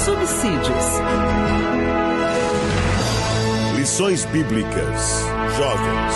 Subsídios. Lições Bíblicas. Jovens.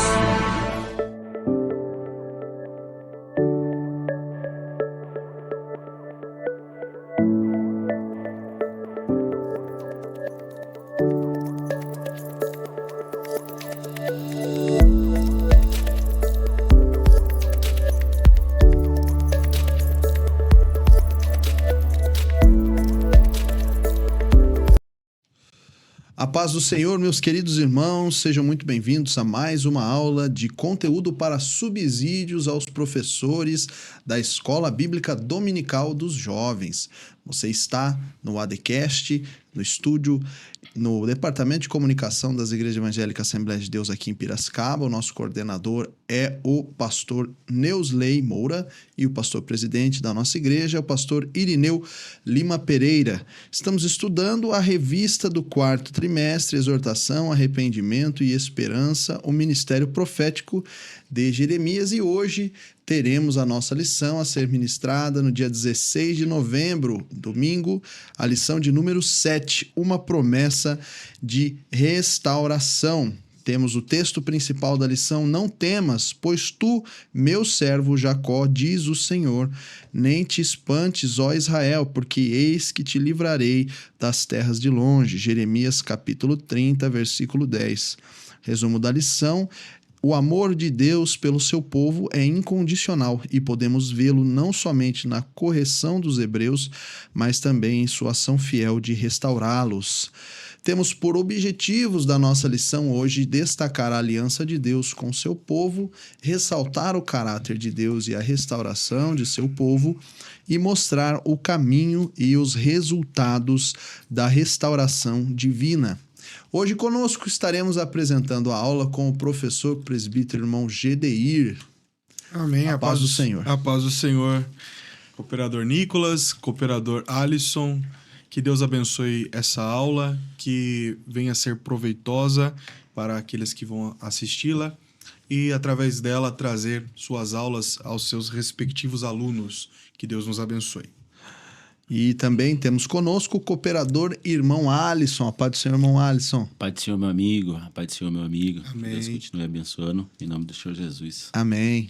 A paz do Senhor, meus queridos irmãos, sejam muito bem-vindos a mais uma aula de conteúdo para subsídios aos professores da Escola Bíblica Dominical dos Jovens. Você está no ADCast, no estúdio, no Departamento de Comunicação das Igrejas Evangélicas Assembleia de Deus aqui em Piracicaba. O nosso coordenador é o pastor Neusley Moura e o pastor presidente da nossa igreja é o pastor Irineu Lima Pereira. Estamos estudando a revista do quarto trimestre, Exortação, Arrependimento e Esperança, o Ministério Profético de Jeremias, e hoje teremos a nossa lição a ser ministrada no dia 16 de novembro, domingo, a lição de número 7, uma promessa de restauração. Temos o texto principal da lição: não temas, pois tu, meu servo Jacó, diz o Senhor, nem te espantes, ó Israel, porque eis que te livrarei das terras de longe. Jeremias capítulo 30, versículo 10. Resumo da lição: o amor de Deus pelo seu povo é incondicional e podemos vê-lo não somente na correção dos hebreus, mas também em sua ação fiel de restaurá-los. Temos por objetivos da nossa lição hoje destacar a aliança de Deus com seu povo, ressaltar o caráter de Deus e a restauração de seu povo e mostrar o caminho e os resultados da restauração divina. Hoje conosco estaremos apresentando a aula com o professor presbítero irmão Gedeir. Amém. A paz do Senhor. A paz do Senhor. Cooperador Nicolas, cooperador Alisson, que Deus abençoe essa aula, que venha a ser proveitosa para aqueles que vão assisti-la e, através dela, trazer suas aulas aos seus respectivos alunos. Que Deus nos abençoe. E também temos conosco o cooperador irmão Alisson. A paz do Senhor, irmão Alisson. A paz do Senhor, meu amigo. A paz do Senhor, meu amigo. Amém. Deus continue abençoando. Em nome do Senhor Jesus. Amém.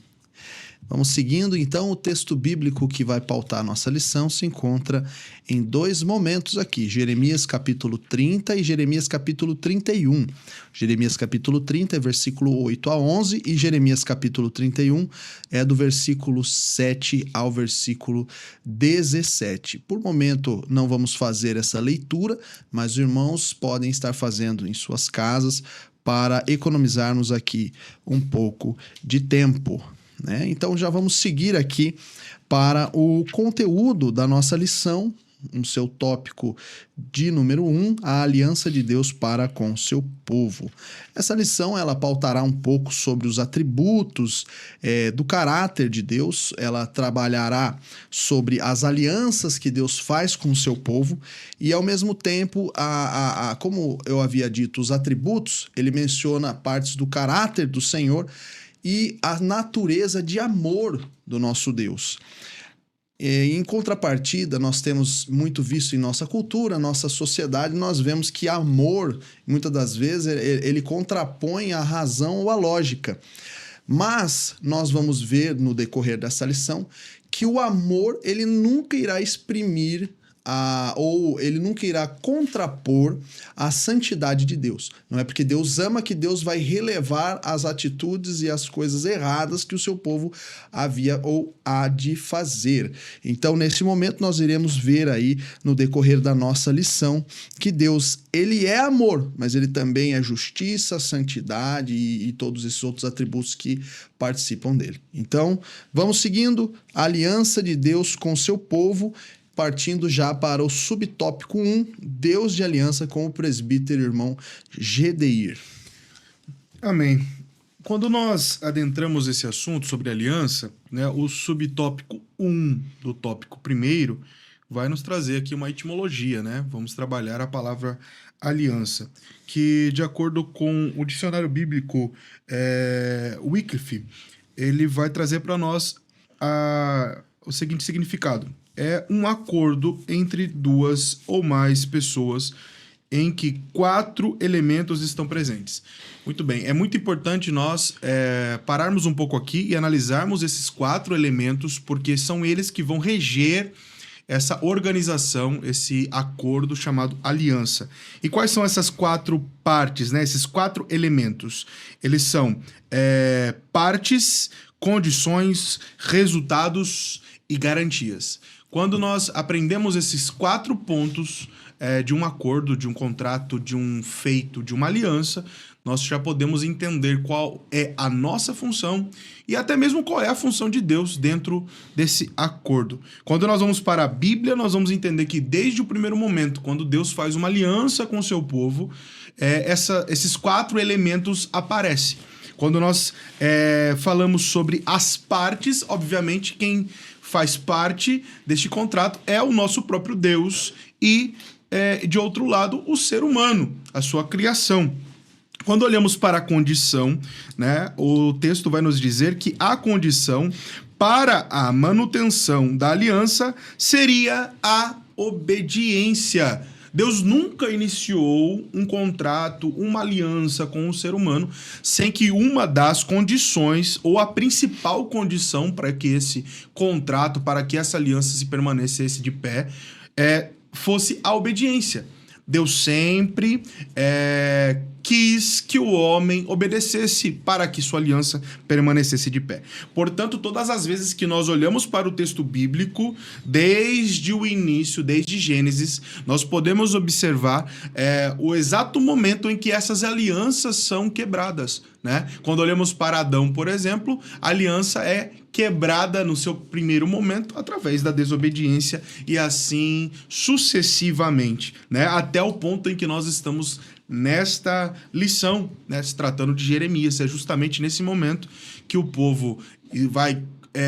Vamos seguindo, então. O texto bíblico que vai pautar a nossa lição se encontra em dois momentos aqui: Jeremias capítulo 30 e Jeremias capítulo 31. Jeremias capítulo 30 é versículo 8 a 11 e Jeremias capítulo 31 é do versículo 7 ao versículo 17. Por momento não vamos fazer essa leitura, mas os irmãos podem estar fazendo em suas casas para economizarmos aqui um pouco de tempo. Então já vamos seguir aqui para o conteúdo da nossa lição, no seu tópico de número 1, a aliança de Deus para com seu povo. Essa lição ela pautará um pouco sobre os atributos do caráter de Deus, ela trabalhará sobre as alianças que Deus faz com o seu povo e, ao mesmo tempo, como eu havia dito, os atributos, ele menciona partes do caráter do Senhor e a natureza de amor do nosso Deus. Em contrapartida, nós temos muito visto em nossa cultura, nossa sociedade, nós vemos que amor, muitas das vezes, ele contrapõe a razão ou a lógica. Mas nós vamos ver no decorrer dessa lição que o amor, ele nunca irá exprimir ou ele nunca irá contrapor a santidade de Deus. Não é porque Deus ama que Deus vai relevar as atitudes e as coisas erradas que o seu povo havia ou há de fazer. Então, nesse momento, nós iremos ver aí, no decorrer da nossa lição, que Deus, ele é amor, mas ele também é justiça, santidade e todos esses outros atributos que participam dele. Então, vamos seguindo a aliança de Deus com o seu povo, partindo já para o subtópico 1, Deus de aliança, com o presbítero irmão Gedeir. Amém. Quando nós adentramos esse assunto sobre aliança, o subtópico 1 do tópico 1 vai nos trazer aqui uma etimologia, Vamos trabalhar a palavra aliança, que, de acordo com o dicionário bíblico Wycliffe, ele vai trazer para nós o seguinte significado: é um acordo entre duas ou mais pessoas em que 4 elementos estão presentes. Muito bem, é muito importante nós pararmos um pouco aqui e analisarmos esses 4 elementos, porque são eles que vão reger essa organização, esse acordo chamado aliança. E quais são essas 4 partes, né? Esses 4 elementos? Eles são partes, condições, resultados e garantias. Quando nós aprendemos esses 4 pontos de um acordo, de um contrato, de um feito, de uma aliança, nós já podemos entender qual é a nossa função e até mesmo qual é a função de Deus dentro desse acordo. Quando nós vamos para a Bíblia, nós vamos entender que desde o primeiro momento, quando Deus faz uma aliança com o seu povo, esses 4 elementos aparecem. Quando nós falamos sobre as partes, obviamente quem faz parte deste contrato é o nosso próprio Deus e, de outro lado, o ser humano, a sua criação. Quando olhamos para a condição, né, o texto vai nos dizer que a condição para a manutenção da aliança seria a obediência. Deus nunca iniciou um contrato, uma aliança com o ser humano sem que uma das condições, ou a principal condição para que esse contrato, para que essa aliança se permanecesse de pé, fosse a obediência. Deus sempre quis que o homem obedecesse para que sua aliança permanecesse de pé. Portanto, todas as vezes que nós olhamos para o texto bíblico, desde o início, desde Gênesis, nós podemos observar o exato momento em que essas alianças são quebradas, né? Quando olhamos para Adão, por exemplo, a aliança é quebrada no seu primeiro momento através da desobediência e assim sucessivamente, né? Até o ponto em que nós estamos nesta lição, né? Se tratando de Jeremias. É justamente nesse momento que o povo vai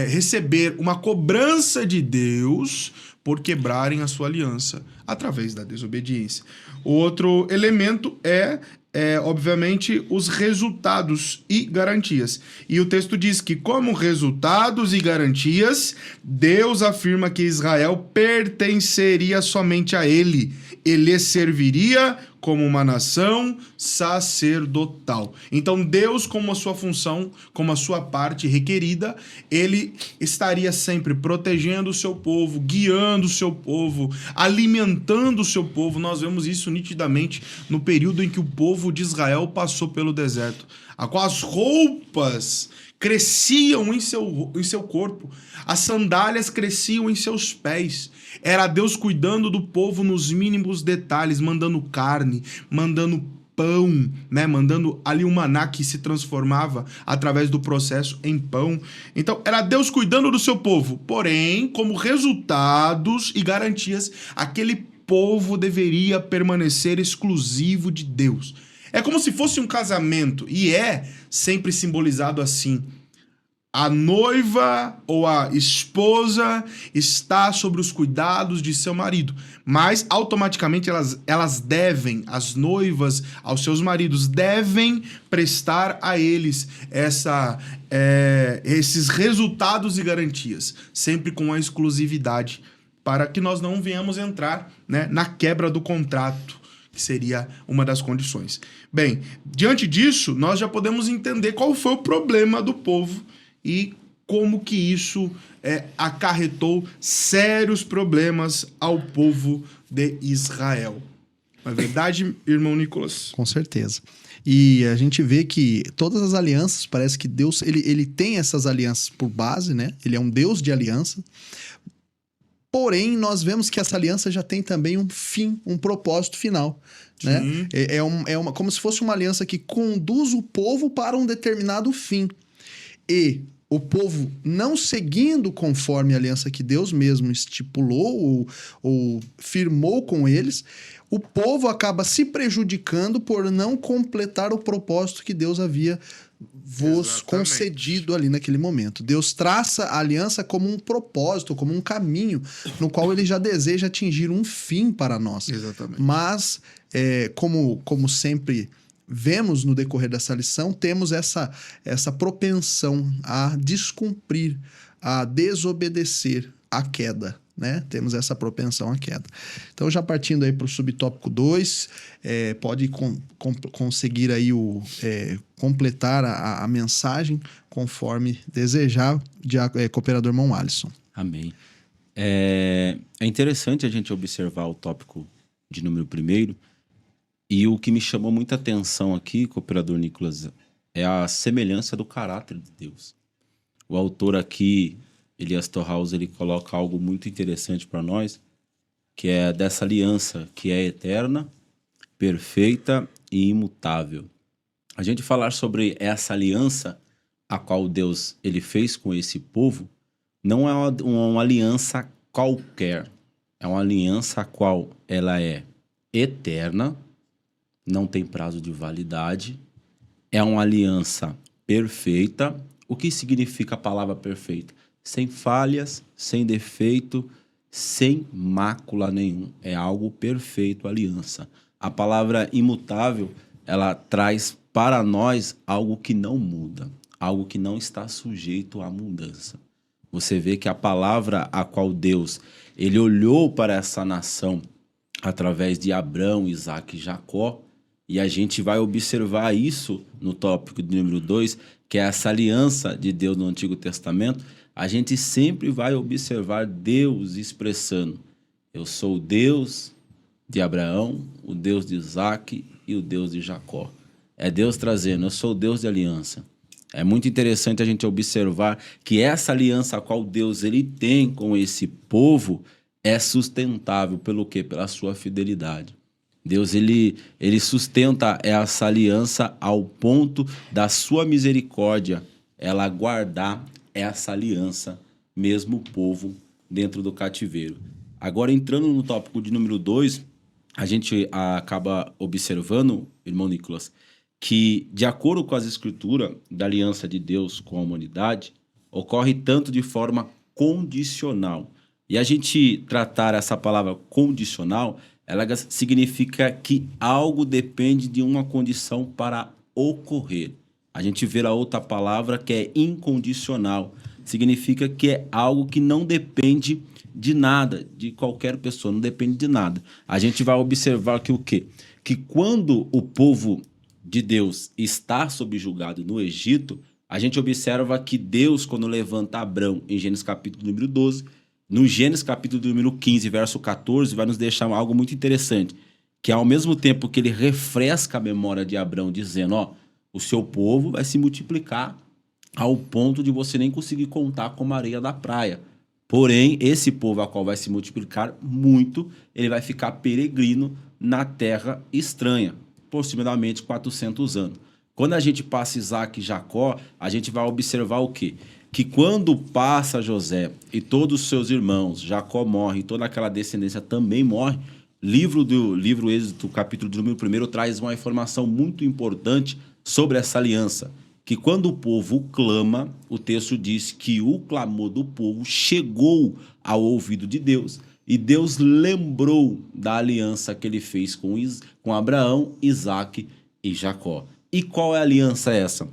receber uma cobrança de Deus por quebrarem a sua aliança através da desobediência. O outro elemento obviamente, os resultados e garantias. E o texto diz que, como resultados e garantias, Deus afirma que Israel pertenceria somente a ele. Ele serviria como uma nação sacerdotal. Então, Deus, como a sua função, como a sua parte requerida, ele estaria sempre protegendo o seu povo, guiando o seu povo, alimentando o seu povo. Nós vemos isso nitidamente no período em que o povo de Israel passou pelo deserto, a qual as roupas cresciam em seu corpo, as sandálias cresciam em seus pés. Era Deus cuidando do povo nos mínimos detalhes, mandando carne, mandando pão, né? Mandando ali um maná que se transformava através do processo em pão. Então, era Deus cuidando do seu povo. Porém, como resultados e garantias, aquele povo deveria permanecer exclusivo de Deus. É como se fosse um casamento, e é sempre simbolizado assim. A noiva ou a esposa está sobre os cuidados de seu marido, mas automaticamente as noivas aos seus maridos devem prestar a eles esses resultados e garantias, sempre com a exclusividade, para que nós não venhamos entrar, né, na quebra do contrato, que seria uma das condições. Bem, diante disso, nós já podemos entender qual foi o problema do povo e como que isso acarretou sérios problemas ao povo de Israel. Não é verdade, irmão Nicolas? Com certeza. E a gente vê que todas as alianças, parece que Deus ele tem essas alianças por base, né? Ele é um Deus de aliança. Porém, nós vemos que essa aliança já tem também um fim, um propósito final, né? Como se fosse uma aliança que conduz o povo para um determinado fim. E o povo não seguindo conforme a aliança que Deus mesmo estipulou ou firmou com eles, o povo acaba se prejudicando por não completar o propósito que Deus havia vos concedido ali naquele momento. Deus traça a aliança como um propósito, como um caminho no qual ele já deseja atingir um fim para nós. Exatamente. Mas, como sempre vemos no decorrer dessa lição, temos essa propensão a descumprir, a desobedecer à queda, né? Temos essa propensão à queda. Então, já partindo aí para o subtópico 2, pode conseguir aí completar a mensagem conforme desejar, cooperador irmão Alisson. Amém. É interessante a gente observar o tópico de número 1, e o que me chamou muita atenção aqui, cooperador Nicolas, é a semelhança do caráter de Deus. O autor aqui, Elias Torhaus, ele coloca algo muito interessante para nós, que é dessa aliança que é eterna, perfeita e imutável. A gente falar sobre essa aliança a qual Deus ele fez com esse povo, não é uma aliança qualquer. É uma aliança a qual ela é eterna, não tem prazo de validade, é uma aliança perfeita. O que significa a palavra perfeita? Sem falhas, sem defeito, sem mácula nenhum. É algo perfeito, aliança. A palavra imutável, ela traz para nós algo que não muda, algo que não está sujeito à mudança. Você vê que a palavra a qual Deus ele olhou para essa nação através de Abraão, Isaque e Jacó, e a gente vai observar isso no tópico de número 2, que é essa aliança de Deus no Antigo Testamento. A gente sempre vai observar Deus expressando: eu sou o Deus de Abraão, o Deus de Isaque e o Deus de Jacó. É Deus trazendo: eu sou o Deus de aliança. É muito interessante a gente observar que essa aliança a qual Deus ele tem com esse povo é sustentável pelo quê? Pela sua fidelidade. Deus ele sustenta essa aliança ao ponto da sua misericórdia ela guardar essa aliança, mesmo o povo dentro do cativeiro. Agora, entrando no tópico de número 2, a gente acaba observando, irmão Nicolas, que, de acordo com as escrituras da aliança de Deus com a humanidade, ocorre tanto de forma condicional. E a gente tratar essa palavra condicional, ela significa que algo depende de uma condição para ocorrer. A gente vê a outra palavra que é incondicional. Significa que é algo que não depende de nada, de qualquer pessoa, não depende de nada. A gente vai observar que o quê? Que quando o povo de Deus está sob julgado no Egito, a gente observa que Deus, quando levanta Abrão em Gênesis capítulo número 12, no Gênesis capítulo número 15, verso 14, vai nos deixar algo muito interessante, que ao mesmo tempo que ele refresca a memória de Abrão, dizendo, ó, o seu povo vai se multiplicar ao ponto de você nem conseguir contar como a areia da praia. Porém, esse povo a qual vai se multiplicar muito, ele vai ficar peregrino na terra estranha, aproximadamente 400 anos. Quando a gente passa Isaque e Jacó, a gente vai observar o quê? Que quando passa José e todos os seus irmãos, Jacó morre e toda aquela descendência também morre, livro Êxodo, capítulo número 1, traz uma informação muito importante sobre essa aliança. Que quando o povo clama, o texto diz que o clamor do povo chegou ao ouvido de Deus. E Deus lembrou da aliança que ele fez com Abraão, Isaque e Jacó. E qual é a aliança essa?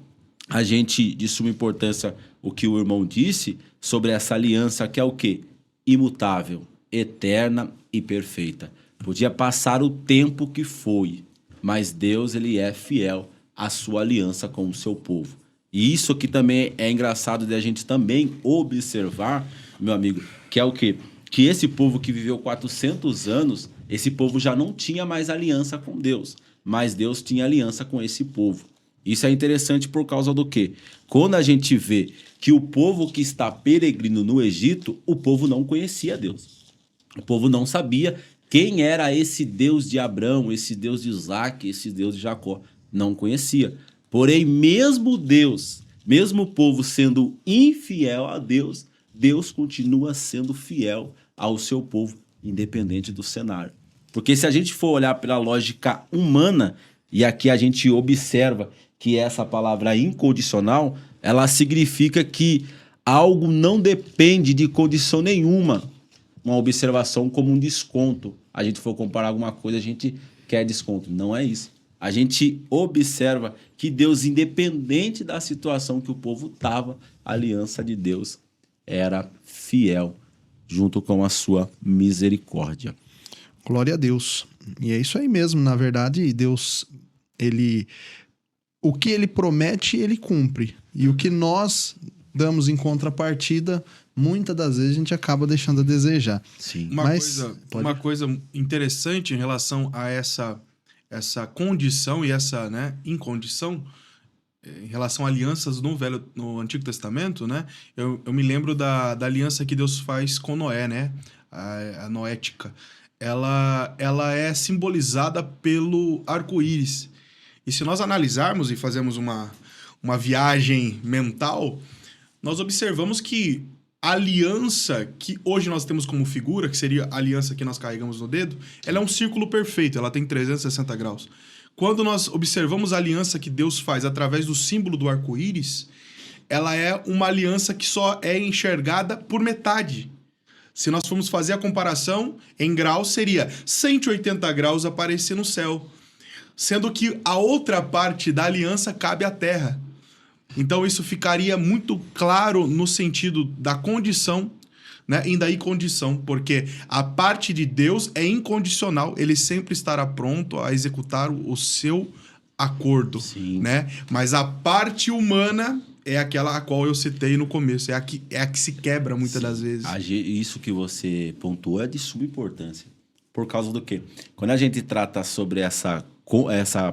A gente, de suma importância, o que o irmão disse sobre essa aliança que é o quê? Imutável, eterna e perfeita. Podia passar o tempo que foi, mas Deus ele é fiel à sua aliança com o seu povo. E isso aqui também é engraçado de a gente também observar, meu amigo, que é o quê? Que esse povo que viveu 400 anos, esse povo já não tinha mais aliança com Deus, mas Deus tinha aliança com esse povo. Isso é interessante por causa do quê? Quando a gente vê que o povo que está peregrino no Egito, o povo não conhecia Deus. O povo não sabia quem era esse Deus de Abraão, esse Deus de Isaque, esse Deus de Jacó. Não conhecia. Porém, mesmo Deus, mesmo o povo sendo infiel a Deus, Deus continua sendo fiel ao seu povo, independente do cenário. Porque se a gente for olhar pela lógica humana, e aqui a gente observa que essa palavra incondicional, ela significa que algo não depende de condição nenhuma. Uma observação como um desconto. A gente for comparar alguma coisa, a gente quer desconto. Não é isso. A gente observa que Deus, independente da situação que o povo estava, a aliança de Deus era fiel. junto com a sua misericórdia. Glória a Deus. E é isso aí mesmo, na verdade, Deus, o que ele promete, ele cumpre. E o que nós damos em contrapartida, muitas das vezes a gente acaba deixando a desejar. Sim. Uma coisa interessante em relação a essa condição e essa, né, incondição, em relação a alianças no Antigo Testamento, né? Eu me lembro da aliança que Deus faz com Noé, né? A noética. Ela é simbolizada pelo arco-íris. E se nós analisarmos e fazermos uma viagem mental, nós observamos que a aliança que hoje nós temos como figura, que seria a aliança que nós carregamos no dedo, ela é um círculo perfeito, ela tem 360 graus. Quando nós observamos a aliança que Deus faz através do símbolo do arco-íris, ela é uma aliança que só é enxergada por metade. Se nós formos fazer a comparação em graus, seria 180 graus aparecer no céu, sendo que a outra parte da aliança cabe à terra. Então isso ficaria muito claro no sentido da condição, né, e da incondição, porque a parte de Deus é incondicional, ele sempre estará pronto a executar o seu acordo, né? Mas a parte humana é aquela a qual eu citei no começo, é a que se quebra muitas das vezes. Isso que você pontuou é de suma importância. Por causa do quê? Quando a gente trata sobre essa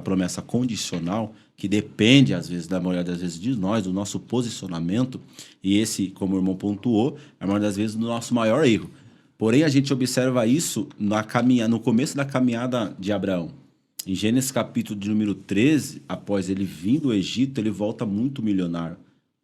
promessa condicional, que depende, às vezes, da maioria das vezes de nós, do nosso posicionamento, e esse, como o irmão pontuou, é a maioria das vezes do nosso maior erro. Porém, a gente observa isso no começo da caminhada de Abraão. Em Gênesis capítulo de número 13, após ele vir do Egito, ele volta muito milionário,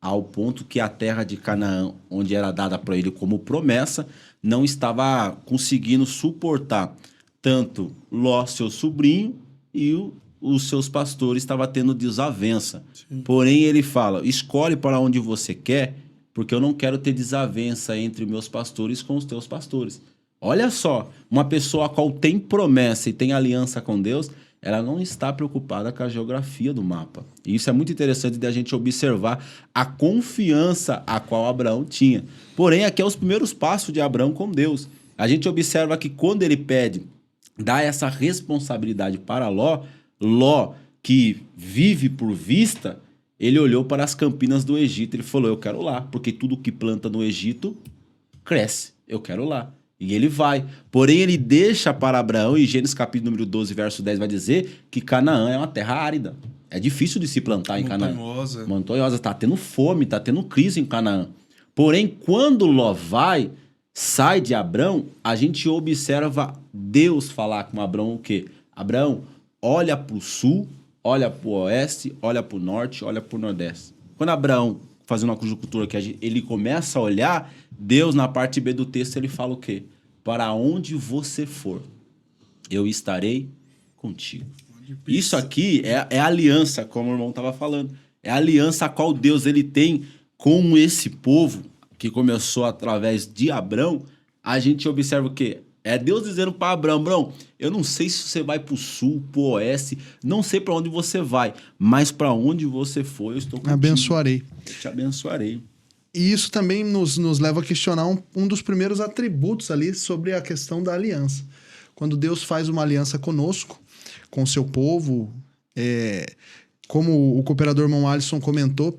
ao ponto que a terra de Canaã, onde era dada para ele como promessa, não estava conseguindo suportar tanto Ló, seu sobrinho, e os seus pastores estavam tendo desavença. Sim. Porém, ele fala, escolhe para onde você quer, porque eu não quero ter desavença entre meus pastores com os teus pastores. Olha só, uma pessoa a qual tem promessa e tem aliança com Deus, ela não está preocupada com a geografia do mapa. E isso é muito interessante de a gente observar a confiança a qual Abraão tinha. Porém, aqui é os primeiros passos de Abraão com Deus. A gente observa que quando ele pede, dá essa responsabilidade para Ló, que vive por vista, ele olhou para as campinas do Egito, ele falou, eu quero lá, porque tudo que planta no Egito cresce, eu quero lá. E ele vai. Porém, ele deixa para Abraão, e Gênesis capítulo número 12, verso 10, vai dizer que Canaã é uma terra árida. É difícil de se plantar em Canaã. Montanhosa. Está tendo fome, está tendo crise em Canaã. Porém, quando Ló sai de Abraão, a gente observa Deus falar com Abraão o quê? Abraão, olha para o sul, olha para o oeste, olha para o norte, olha para o nordeste. Quando Abraão, fazendo uma conjuntura que ele começa a olhar, Deus, na parte B do texto, ele fala o quê? Para onde você for, eu estarei contigo. Isso aqui é a aliança, como o irmão estava falando. É a aliança a qual Deus ele tem com esse povo, que começou através de Abraão. A gente observa o quê? É Deus dizendo para Abraão, eu não sei se você vai para o sul, para o oeste, não sei para onde você vai, mas para onde você for, eu estou contigo. Abençoarei. Eu te abençoarei. E isso também nos leva a questionar um dos primeiros atributos ali sobre a questão da aliança. Quando Deus faz uma aliança conosco, com o seu povo, como o cooperador irmão Alisson comentou,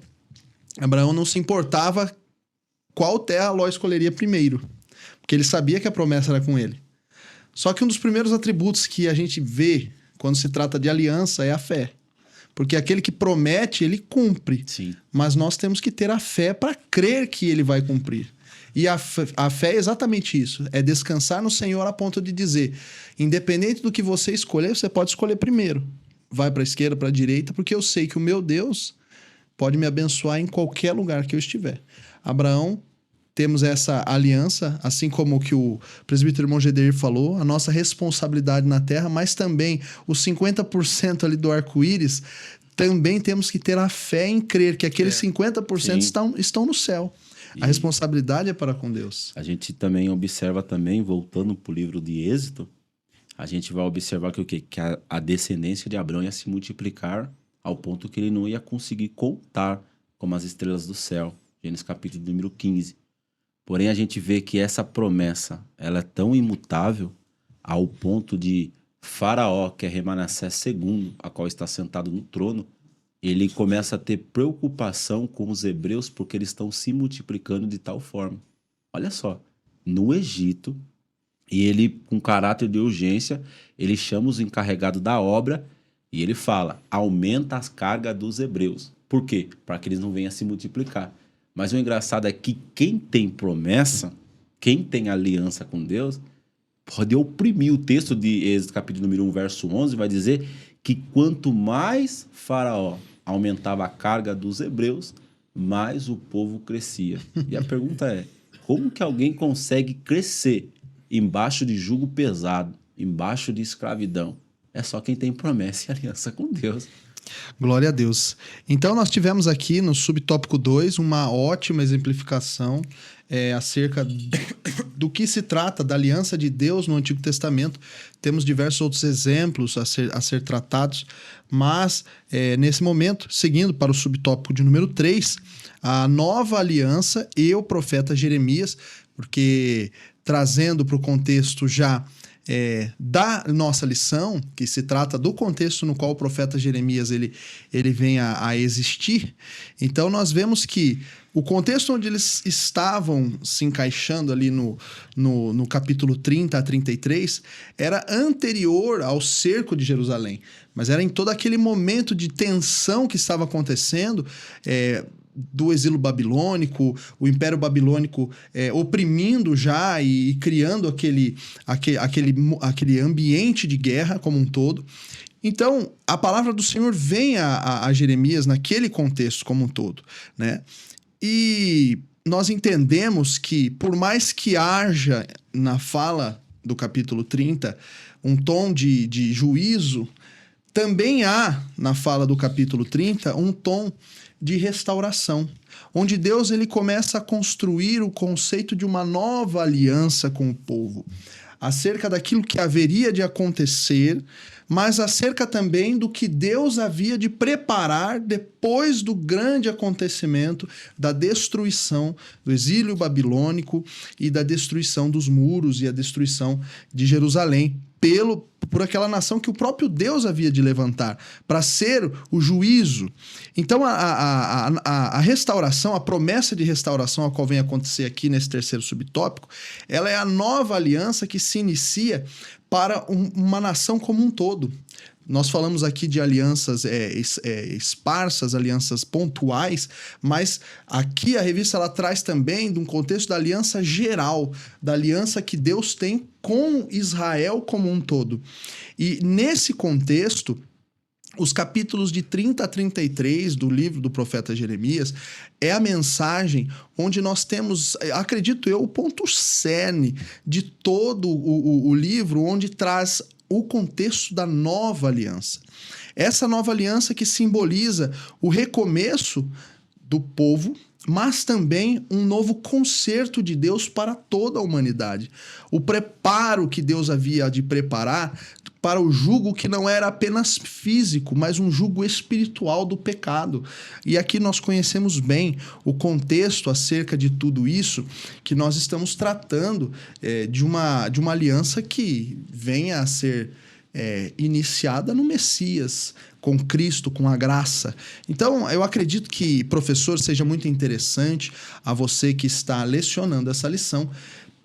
Abraão não se importava qual terra Ló escolheria primeiro, porque ele sabia que a promessa era com ele. Só que um dos primeiros atributos que a gente vê quando se trata de aliança é a fé. Porque aquele que promete, ele cumpre. Sim. Mas nós temos que ter a fé para crer que ele vai cumprir. E a fé é exatamente isso. É descansar no Senhor a ponto de dizer, independente do que você escolher, você pode escolher primeiro. Vai para a esquerda, para a direita, porque eu sei que o meu Deus pode me abençoar em qualquer lugar que eu estiver. Abraão, temos essa aliança, assim como que o presbítero irmão Gedeir falou, a nossa responsabilidade na terra, mas também os 50% ali do arco-íris, também temos que ter a fé em crer que aqueles 50% estão no céu. A responsabilidade é para com Deus. A gente também observa também, voltando para o livro de Êxodo, a gente vai observar que o quê? Que a descendência de Abraão ia se multiplicar ao ponto que ele não ia conseguir contar como as estrelas do céu. Gênesis capítulo número 15. Porém, a gente vê que essa promessa ela é tão imutável ao ponto de Faraó, que é Remanesés II, a qual está sentado no trono, ele começa a ter preocupação com os hebreus porque eles estão se multiplicando de tal forma. Olha só, no Egito, e ele, com caráter de urgência, ele chama os encarregados da obra e ele fala, aumenta as cargas dos hebreus. Por quê? Para que eles não venham a se multiplicar. Mas o engraçado é que quem tem promessa, quem tem aliança com Deus, pode oprimir. O texto de Êxodo capítulo número 1, verso 11, vai dizer que quanto mais Faraó aumentava a carga dos hebreus, mais o povo crescia. E a pergunta é, como que alguém consegue crescer embaixo de jugo pesado, embaixo de escravidão? É só quem tem promessa e aliança com Deus. Glória a Deus. Então, nós tivemos aqui no subtópico 2 uma ótima exemplificação acerca do que se trata da aliança de Deus no Antigo Testamento. Temos diversos outros exemplos a ser tratados, mas nesse momento, seguindo para o subtópico de número 3, a nova aliança e o profeta Jeremias, porque trazendo para o contexto já da nossa lição, que se trata do contexto no qual o profeta Jeremias ele vem a existir. Então nós vemos que o contexto onde eles estavam se encaixando ali no capítulo 30 a 33 era anterior ao cerco de Jerusalém, mas era em todo aquele momento de tensão que estava acontecendo, do exílio babilônico, o Império Babilônico oprimindo já e criando aquele ambiente de guerra como um todo. Então, a palavra do Senhor vem a Jeremias naquele contexto como um todo, né? E nós entendemos que, por mais que haja na fala do capítulo 30 um tom de juízo, também há na fala do capítulo 30 um tom de restauração, onde Deus ele começa a construir o conceito de uma nova aliança com o povo, acerca daquilo que haveria de acontecer, mas acerca também do que Deus havia de preparar depois do grande acontecimento da destruição do exílio babilônico e da destruição dos muros e a destruição de Jerusalém por aquela nação que o próprio Deus havia de levantar para ser o juízo. Então, a restauração, a promessa de restauração a qual vem acontecer aqui nesse terceiro subtópico, ela é a nova aliança que se inicia para uma nação como um todo. Nós falamos aqui de alianças esparsas, alianças pontuais, mas aqui a revista ela traz também de um contexto da aliança geral, da aliança que Deus tem com Israel como um todo. E nesse contexto, os capítulos de 30 a 33 do livro do profeta Jeremias é a mensagem onde nós temos, acredito eu, o ponto cerne de todo o livro, onde traz o contexto da nova aliança. Essa nova aliança que simboliza o recomeço do povo, mas também um novo concerto de Deus para toda a humanidade. O preparo que Deus havia de preparar para o jugo que não era apenas físico, mas um jugo espiritual do pecado. E aqui nós conhecemos bem o contexto acerca de tudo isso, que nós estamos tratando de uma aliança que venha a ser iniciada no Messias, com Cristo, com a graça. Então, eu acredito que, professor, seja muito interessante a você que está lecionando essa lição,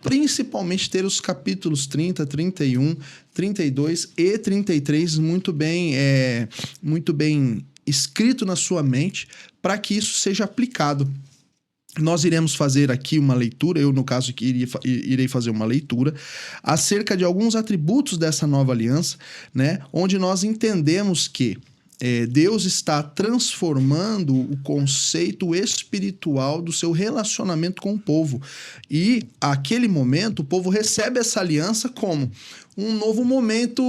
principalmente ter os capítulos 30, 31, 32 e 33 muito bem escrito na sua mente, para que isso seja aplicado. Nós iremos fazer aqui uma leitura, eu no caso irei fazer uma leitura acerca de alguns atributos dessa nova aliança, né, onde nós entendemos que Deus está transformando o conceito espiritual do seu relacionamento com o povo. E, àquele momento, o povo recebe essa aliança como um novo momento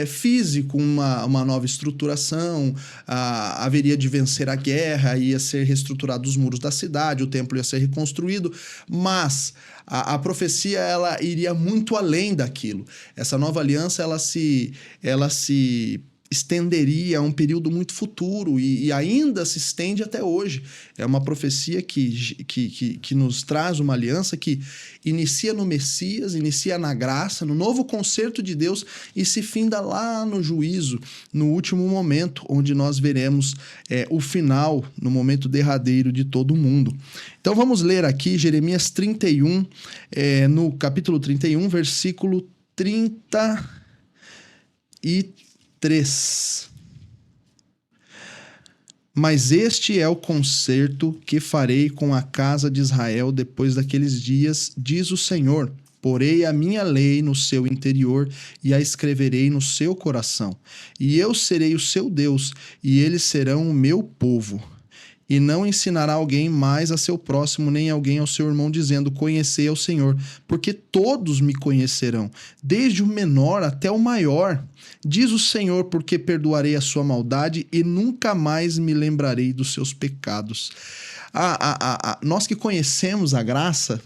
físico, uma nova estruturação, haveria de vencer a guerra, ia ser reestruturado os muros da cidade, o templo ia ser reconstruído, mas a profecia ela iria muito além daquilo. Essa nova aliança ela se estenderia a um período muito futuro e ainda se estende até hoje. É uma profecia que nos traz uma aliança que inicia no Messias, inicia na graça, no novo concerto de Deus e se finda lá no juízo, no último momento, onde nós veremos o final, no momento derradeiro de todo mundo. Então vamos ler aqui Jeremias 31, no capítulo 31, versículo 33. Mas este é o concerto que farei com a casa de Israel depois daqueles dias, diz o Senhor. Porei a minha lei no seu interior e a escreverei no seu coração. E eu serei o seu Deus, e eles serão o meu povo. E não ensinará alguém mais a seu próximo, nem alguém ao seu irmão, dizendo, conhecei ao Senhor, porque todos me conhecerão, desde o menor até o maior. Diz o Senhor, porque perdoarei a sua maldade e nunca mais me lembrarei dos seus pecados. Nós que conhecemos a graça,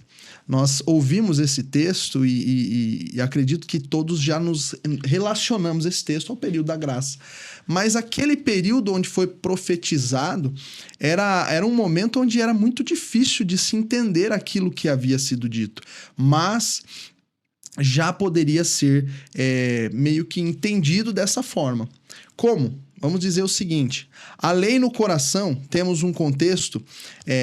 nós ouvimos esse texto e acredito que todos já nos relacionamos esse texto ao período da graça. Mas aquele período onde foi profetizado era um momento onde era muito difícil de se entender aquilo que havia sido dito. Mas já poderia ser meio que entendido dessa forma. Como? Vamos dizer o seguinte, a lei no coração, temos um contexto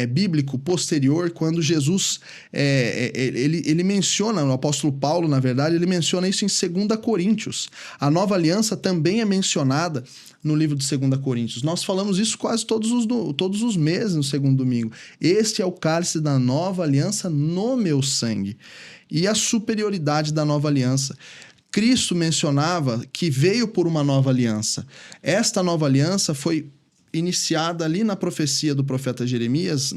bíblico posterior, quando Jesus, ele menciona, o apóstolo Paulo, na verdade, ele menciona isso em 2 Coríntios. A nova aliança também é mencionada no livro de 2 Coríntios. Nós falamos isso quase todos os meses no segundo domingo. Este é o cálice da nova aliança no meu sangue. E a superioridade da nova aliança. Cristo mencionava que veio por uma nova aliança. Esta nova aliança foi iniciada ali na profecia do profeta Jeremias,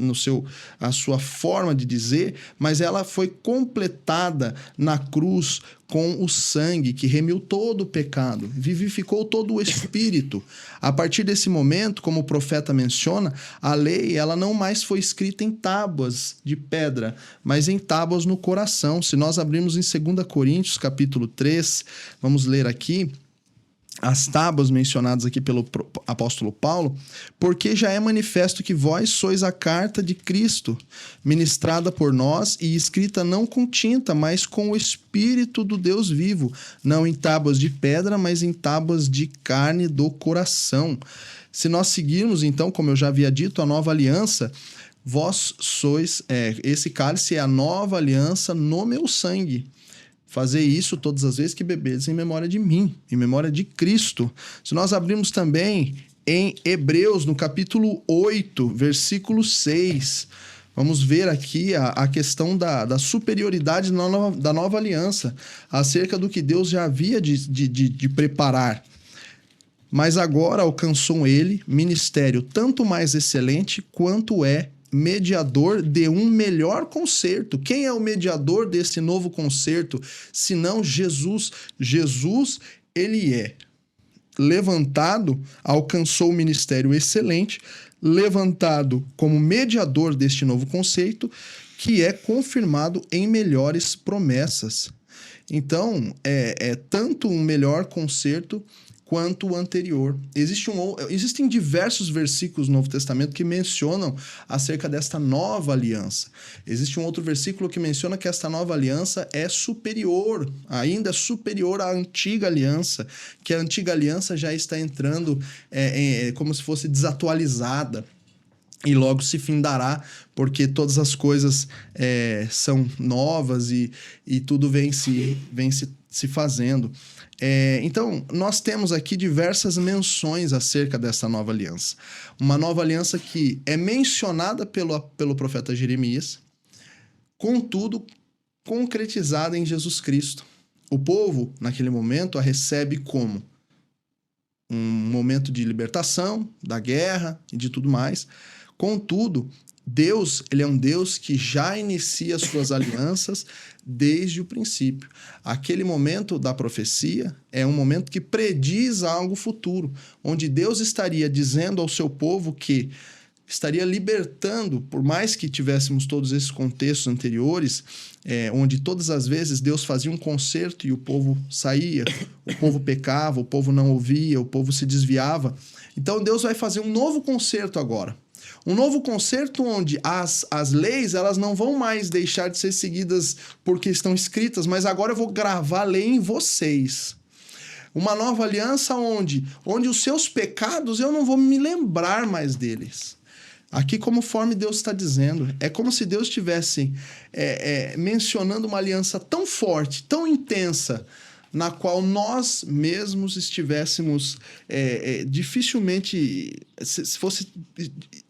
a sua forma de dizer, mas ela foi completada na cruz com o sangue que remiu todo o pecado, vivificou todo o espírito. A partir desse momento, como o profeta menciona, a lei ela não mais foi escrita em tábuas de pedra, mas em tábuas no coração. Se nós abrirmos em 2 Coríntios, capítulo 3, vamos ler aqui, as tábuas mencionadas aqui pelo apóstolo Paulo, porque já é manifesto que vós sois a carta de Cristo, ministrada por nós e escrita não com tinta, mas com o Espírito do Deus vivo, não em tábuas de pedra, mas em tábuas de carne do coração. Se nós seguirmos, então, como eu já havia dito, a nova aliança, vós sois, esse cálice é a nova aliança no meu sangue. Fazer isso todas as vezes que bebedes em memória de mim, em memória de Cristo. Se nós abrirmos também em Hebreus, no capítulo 8, versículo 6, vamos ver aqui a questão da superioridade da nova aliança, acerca do que Deus já havia de preparar. Mas agora alcançou ele ministério tanto mais excelente quanto é mediador de um melhor concerto. Quem é o mediador desse novo concerto, senão Jesus? Jesus, ele é levantado, alcançou o ministério excelente, levantado como mediador deste novo conceito, que é confirmado em melhores promessas. Então, é tanto um melhor concerto quanto o anterior. Existem diversos versículos no Novo Testamento que mencionam acerca desta nova aliança. Existe um outro versículo que menciona que esta nova aliança é superior, ainda superior à antiga aliança, que a antiga aliança já está entrando como se fosse desatualizada. E logo se findará, porque todas as coisas são novas e tudo vem se fazendo. Então, nós temos aqui diversas menções acerca dessa nova aliança. Uma nova aliança que é mencionada pelo profeta Jeremias, contudo, concretizada em Jesus Cristo. O povo, naquele momento, a recebe como um momento de libertação, da guerra e de tudo mais. Contudo, Deus, ele é um Deus que já inicia as suas alianças desde o princípio. Aquele momento da profecia é um momento que prediz algo futuro, onde Deus estaria dizendo ao seu povo que estaria libertando, por mais que tivéssemos todos esses contextos anteriores, onde todas as vezes Deus fazia um concerto e o povo saía, o povo pecava, o povo não ouvia, o povo se desviava. Então Deus vai fazer um novo concerto agora. Um novo concerto onde as leis elas não vão mais deixar de ser seguidas porque estão escritas, mas agora eu vou gravar a lei em vocês. Uma nova aliança onde os seus pecados eu não vou me lembrar mais deles. Aqui, conforme Deus está dizendo, é como se Deus estivesse mencionando uma aliança tão forte, tão intensa, na qual nós mesmos estivéssemos dificilmente, se fosse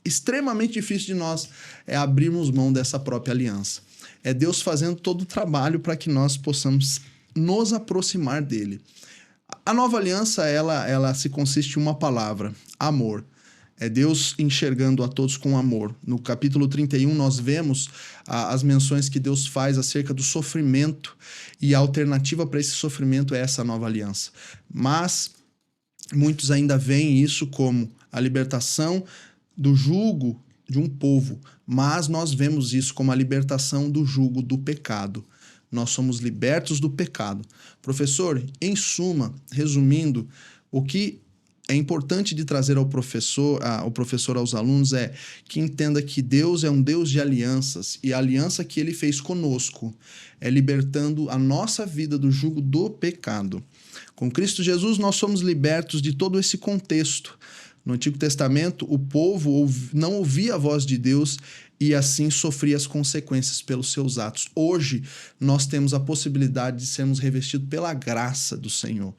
extremamente difícil de nós abrirmos mão dessa própria aliança. É Deus fazendo todo o trabalho para que nós possamos nos aproximar dele. A nova aliança, ela se consiste em uma palavra, amor. É Deus enxergando a todos com amor. No capítulo 31, nós vemos as menções que Deus faz acerca do sofrimento, e a alternativa para esse sofrimento é essa nova aliança. Mas muitos ainda veem isso como a libertação do jugo de um povo, mas nós vemos isso como a libertação do jugo do pecado. Nós somos libertos do pecado. Professor, em suma, resumindo, o que é importante de trazer ao professor aos alunos é que entenda que Deus é um Deus de alianças, e a aliança que ele fez conosco é libertando a nossa vida do jugo do pecado. Com Cristo Jesus, nós somos libertos de todo esse contexto. No Antigo Testamento, o povo não ouvia a voz de Deus e assim sofria as consequências pelos seus atos. Hoje, nós temos a possibilidade de sermos revestidos pela graça do Senhor.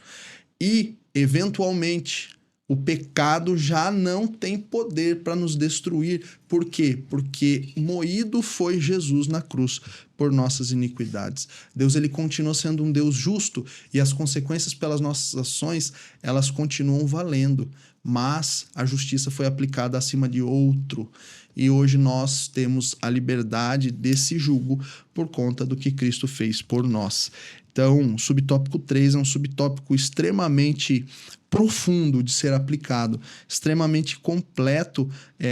E, eventualmente, o pecado já não tem poder para nos destruir. Por quê? Porque moído foi Jesus na cruz por nossas iniquidades. Deus, ele continua sendo um Deus justo, e as consequências pelas nossas ações, elas continuam valendo. Mas a justiça foi aplicada acima de outro. E hoje nós temos a liberdade desse jugo por conta do que Cristo fez por nós. Então, o subtópico 3 é um subtópico extremamente profundo de ser aplicado, extremamente completo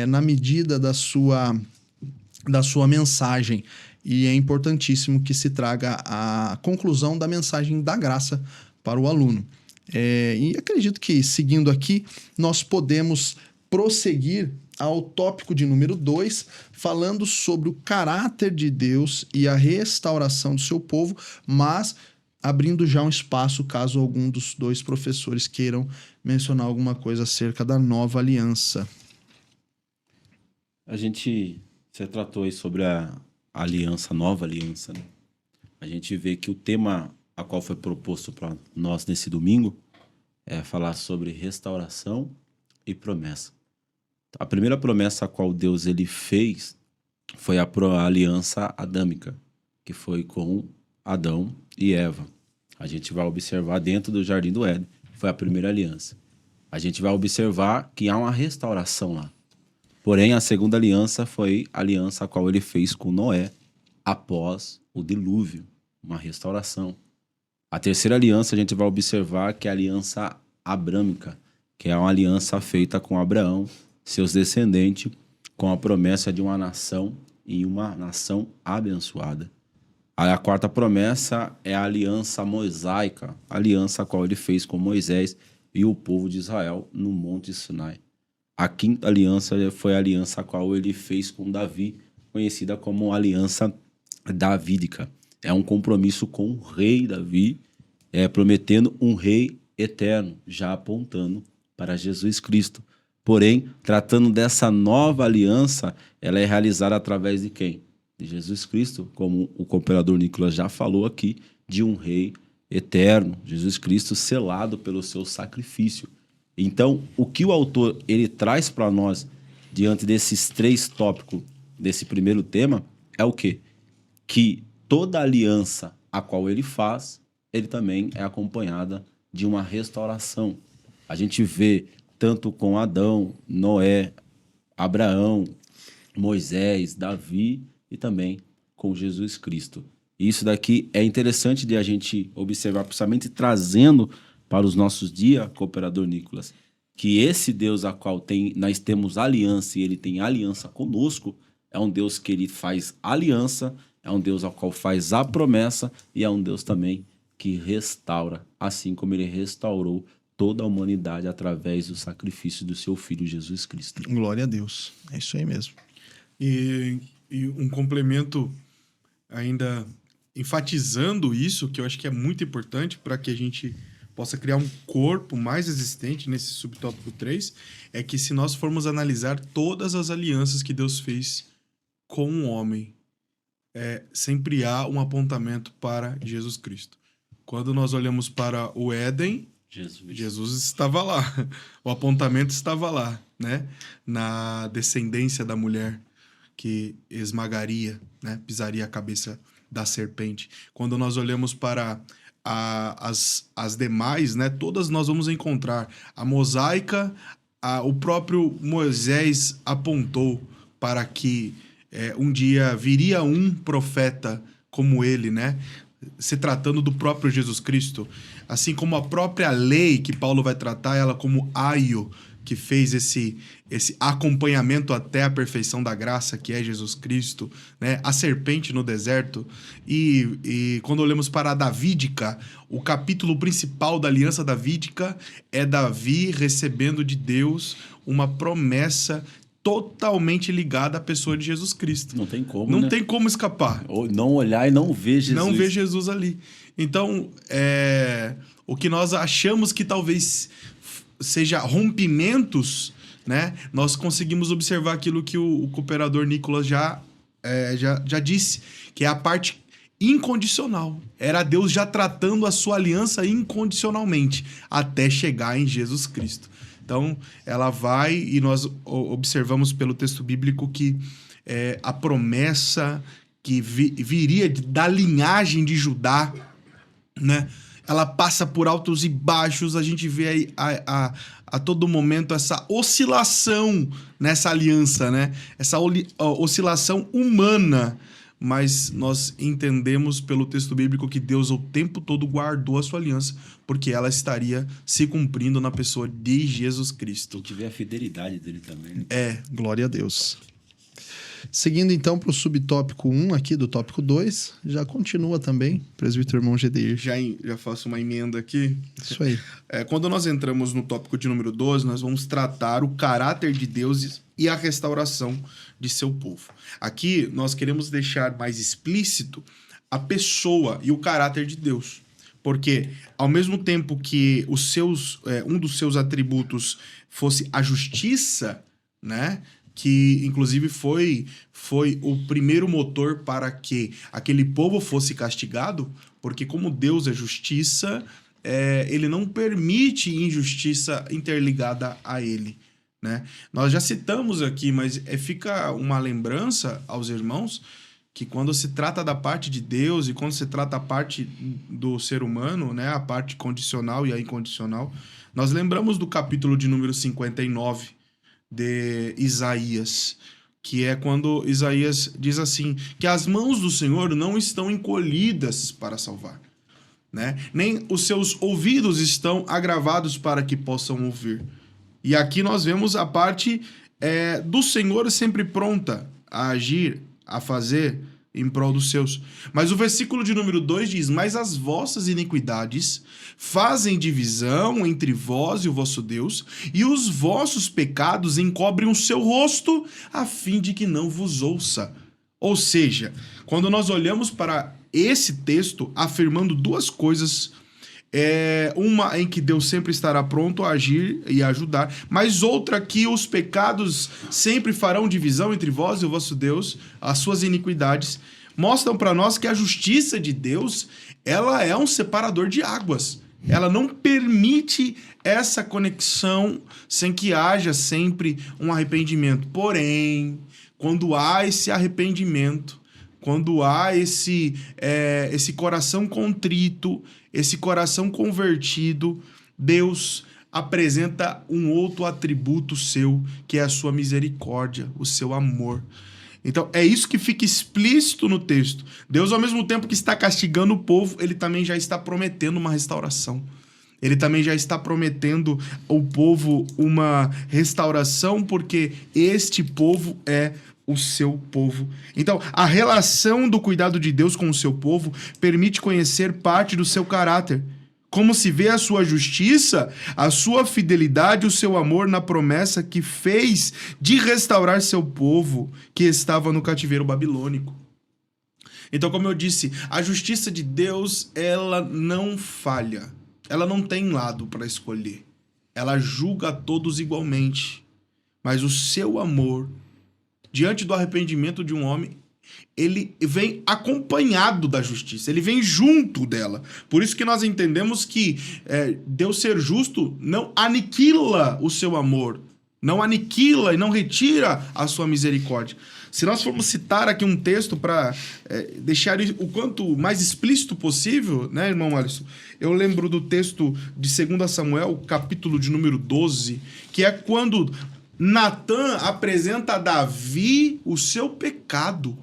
na medida da sua mensagem. E é importantíssimo que se traga a conclusão da mensagem da graça para o aluno. E acredito que, seguindo aqui, nós podemos prosseguir ao tópico de número 2, falando sobre o caráter de Deus e a restauração do seu povo, mas abrindo já um espaço caso algum dos dois professores queiram mencionar alguma coisa acerca da nova aliança. Você tratou aí sobre a aliança, nova aliança, né? A gente vê que o tema a qual foi proposto para nós nesse domingo é falar sobre restauração e promessa. A primeira promessa a qual Deus ele fez foi a aliança adâmica, que foi com Adão e Eva. A gente vai observar dentro do Jardim do Éden, foi a primeira aliança. A gente vai observar que há uma restauração lá. Porém, a segunda aliança foi a aliança a qual ele fez com Noé após o dilúvio, uma restauração. A terceira aliança a gente vai observar que é a aliança abrâmica, que é uma aliança feita com Abraão, seus descendentes, com a promessa de uma nação e uma nação abençoada. A quarta promessa é a aliança mosaica, a aliança a qual ele fez com Moisés e o povo de Israel no Monte Sinai. A quinta aliança foi a aliança a qual ele fez com Davi, conhecida como aliança davídica. É um compromisso com o rei Davi, prometendo um rei eterno, já apontando para Jesus Cristo. Porém, tratando dessa nova aliança, ela é realizada através de quem? De Jesus Cristo, como o cooperador Nicolas já falou aqui, de um rei eterno, Jesus Cristo selado pelo seu sacrifício. Então, o que o autor ele traz para nós diante desses três tópicos desse primeiro tema é o quê? Que toda aliança a qual ele faz, ele também é acompanhada de uma restauração. A gente vê tanto com Adão, Noé, Abraão, Moisés, Davi e também com Jesus Cristo. E isso daqui é interessante de a gente observar, principalmente trazendo para os nossos dias, cooperador Nicolas, que esse Deus a qual nós temos aliança e ele tem aliança conosco, é um Deus que ele faz aliança, é um Deus ao qual faz a promessa e é um Deus também que restaura, assim como ele restaurou toda a humanidade através do sacrifício do seu Filho Jesus Cristo. Glória a Deus. É isso aí mesmo. E um complemento ainda enfatizando isso, que eu acho que é muito importante para que a gente possa criar um corpo mais existente nesse subtópico 3, é que se nós formos analisar todas as alianças que Deus fez com o homem, sempre há um apontamento para Jesus Cristo. Quando nós olhamos para o Éden, Jesus estava lá, o apontamento estava lá, né? Na descendência da mulher que esmagaria, né? Pisaria a cabeça da serpente. Quando nós olhamos para as demais, né? Todas nós vamos encontrar a mosaica, o próprio Moisés apontou para que um dia viria um profeta como ele, né? Se tratando do próprio Jesus Cristo, assim como a própria lei que Paulo vai tratar ela como aio, que fez esse acompanhamento até a perfeição da graça, que é Jesus Cristo, né? A serpente no deserto. E quando olhamos para a davídica, o capítulo principal da aliança davídica é Davi recebendo de Deus uma promessa totalmente ligada à pessoa de Jesus Cristo. Não tem como, Não né? tem como escapar. Ou não olhar e não ver Jesus. Não ver Jesus ali. Então, o que nós achamos que talvez seja rompimentos, né? Nós conseguimos observar aquilo que o cooperador Nicolas já disse, que é a parte incondicional. Era Deus já tratando a sua aliança incondicionalmente, até chegar em Jesus Cristo. Então, ela vai, e nós observamos pelo texto bíblico que a promessa que viria da linhagem de Judá, né? Ela passa por altos e baixos, a gente vê aí a todo momento essa oscilação nessa aliança, né? Essa oscilação humana, mas nós entendemos pelo texto bíblico que Deus o tempo todo guardou a sua aliança, porque ela estaria se cumprindo na pessoa de Jesus Cristo. A gente vê a fidelidade dele também, né? Glória a Deus. Seguindo então para o subtópico 1 aqui do tópico 2, já continua também, presbítero irmão Gedeir. Já faço uma emenda aqui. Isso aí. Quando nós entramos no tópico de número 12, nós vamos tratar o caráter de Deus e a restauração de seu povo. Aqui nós queremos deixar mais explícito a pessoa e o caráter de Deus. Porque ao mesmo tempo que um dos seus atributos fosse a justiça, né? Que inclusive foi o primeiro motor para que aquele povo fosse castigado, porque como Deus é justiça, ele não permite injustiça interligada a ele, né? Nós já citamos aqui, mas fica uma lembrança aos irmãos que quando se trata da parte de Deus e quando se trata a parte do ser humano, né, a parte condicional e a incondicional, nós lembramos do capítulo de número 59, de Isaías, que é quando Isaías diz assim, que as mãos do Senhor não estão encolhidas para salvar, né? Nem os seus ouvidos estão agravados para que possam ouvir. E aqui nós vemos a parte do Senhor sempre pronta a agir, a fazer em prol dos seus. Mas o versículo de número 2 diz, mas as vossas iniquidades fazem divisão entre vós e o vosso Deus, e os vossos pecados encobrem o seu rosto, a fim de que não vos ouça. Ou seja, quando nós olhamos para esse texto, afirmando duas coisas, uma em que Deus sempre estará pronto a agir e a ajudar, mas outra que os pecados sempre farão divisão entre vós e o vosso Deus, as suas iniquidades, mostram para nós que a justiça de Deus, ela é um separador de águas. Ela não permite essa conexão sem que haja sempre um arrependimento. Porém, quando há esse arrependimento, quando há esse coração contrito, esse coração convertido, Deus apresenta um outro atributo seu, que é a sua misericórdia, o seu amor. Então, é isso que fica explícito no texto. Deus, ao mesmo tempo que está castigando o povo, ele também já está prometendo uma restauração. Ele também já está prometendo ao povo uma restauração, porque este povo é o seu povo. Então, a relação do cuidado de Deus com o seu povo permite conhecer parte do seu caráter. Como se vê a sua justiça, a sua fidelidade, o seu amor na promessa que fez de restaurar seu povo que estava no cativeiro babilônico. Então, como eu disse, a justiça de Deus, ela não falha. Ela não tem lado para escolher. Ela julga a todos igualmente. Mas o seu amor, diante do arrependimento de um homem, ele vem acompanhado da justiça. Ele vem junto dela. Por isso que nós entendemos que Deus ser justo não aniquila o seu amor. Não aniquila e não retira a sua misericórdia. Se nós formos citar aqui um texto para deixar o quanto mais explícito possível, né, irmão Alisson? Eu lembro do texto de 2 Samuel, capítulo de número 12, que é quando Natã apresenta a Davi o seu pecado.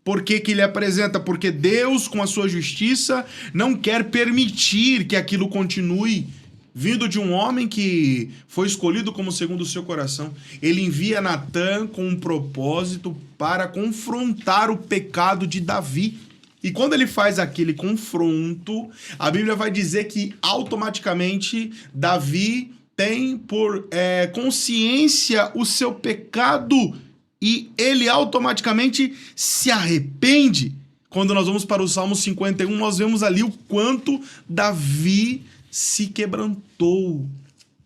Por que ele apresenta? Porque Deus, com a sua justiça, não quer permitir que aquilo continue. Vindo de um homem que foi escolhido como segundo o seu coração, ele envia Natã com um propósito para confrontar o pecado de Davi. E quando ele faz aquele confronto, a Bíblia vai dizer que automaticamente Davi tem por consciência o seu pecado e ele automaticamente se arrepende. Quando nós vamos para o Salmo 51, nós vemos ali o quanto Davi se quebrantou,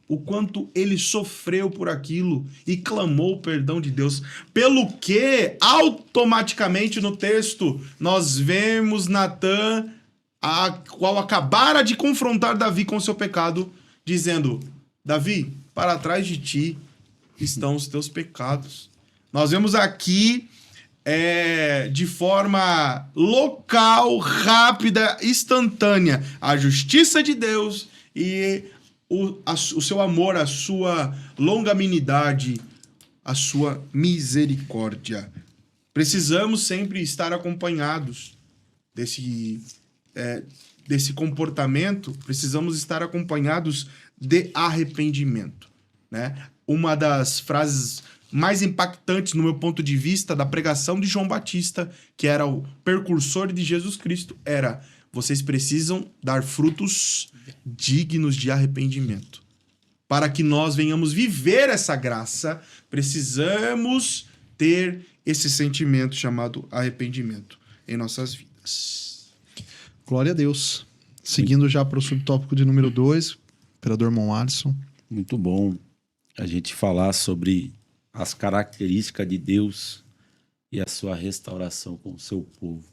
o quanto ele sofreu por aquilo e clamou o perdão de Deus. Pelo que, automaticamente no texto, nós vemos Natã, a qual acabara de confrontar Davi com o seu pecado, dizendo: Davi, para trás de ti estão os teus pecados. Nós vemos aqui de forma local, rápida, instantânea, a justiça de Deus e o seu amor, a sua longanimidade, a sua misericórdia. Precisamos sempre estar acompanhados desse comportamento, precisamos estar acompanhados de arrependimento, né? Uma das frases mais impactantes, no meu ponto de vista, da pregação de João Batista, que era o precursor de Jesus Cristo, era: vocês precisam dar frutos dignos de arrependimento. Para que nós venhamos viver essa graça, precisamos ter esse sentimento chamado arrependimento em nossas vidas. Glória a Deus. Seguindo já para o subtópico de número 2, Imperador Irmão Alisson. Muito bom a gente falar sobre as características de Deus e a sua restauração com o seu povo.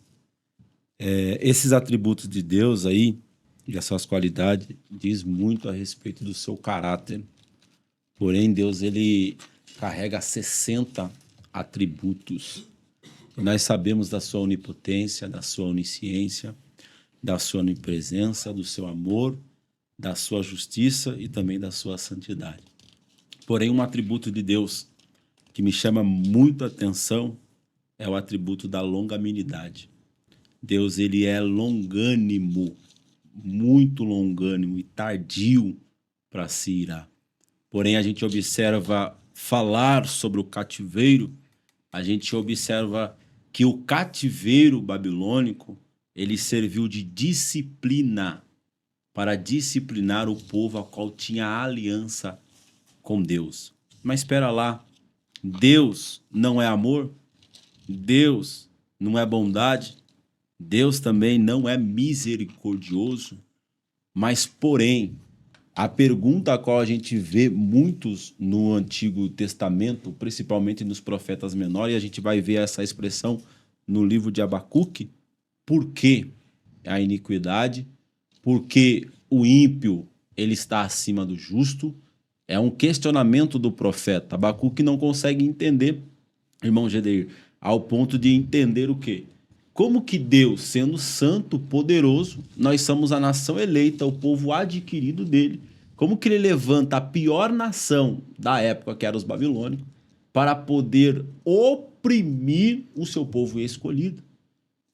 Esses atributos de Deus aí, e as suas qualidades, diz muito a respeito do seu caráter. Porém, Deus, ele carrega 60 atributos. E nós sabemos da sua onipotência, da sua onisciência, da sua onipresença, do seu amor, da sua justiça e também da sua santidade. Porém, um atributo de Deus que me chama muito a atenção é o atributo da longanimidade. Deus, ele é longânimo, muito longânimo e tardio para se irar. Porém, a gente observa falar sobre o cativeiro, a gente observa que o cativeiro babilônico, ele serviu de disciplina para disciplinar o povo a qual tinha aliança com Deus. Mas espera lá, Deus não é amor? Deus não é bondade? Deus também não é misericordioso? Mas, porém, a pergunta a qual a gente vê muitos no Antigo Testamento, principalmente nos profetas menores, e a gente vai ver essa expressão no livro de Abacuque: por que a iniquidade? Por que o ímpio ele está acima do justo? É um questionamento do profeta. Abacuque não consegue entender, irmão Gedeir, ao ponto de entender o quê? Como que Deus, sendo santo, poderoso, nós somos a nação eleita, o povo adquirido dele, como que ele levanta a pior nação da época, que era os babilônicos, para poder oprimir o seu povo escolhido?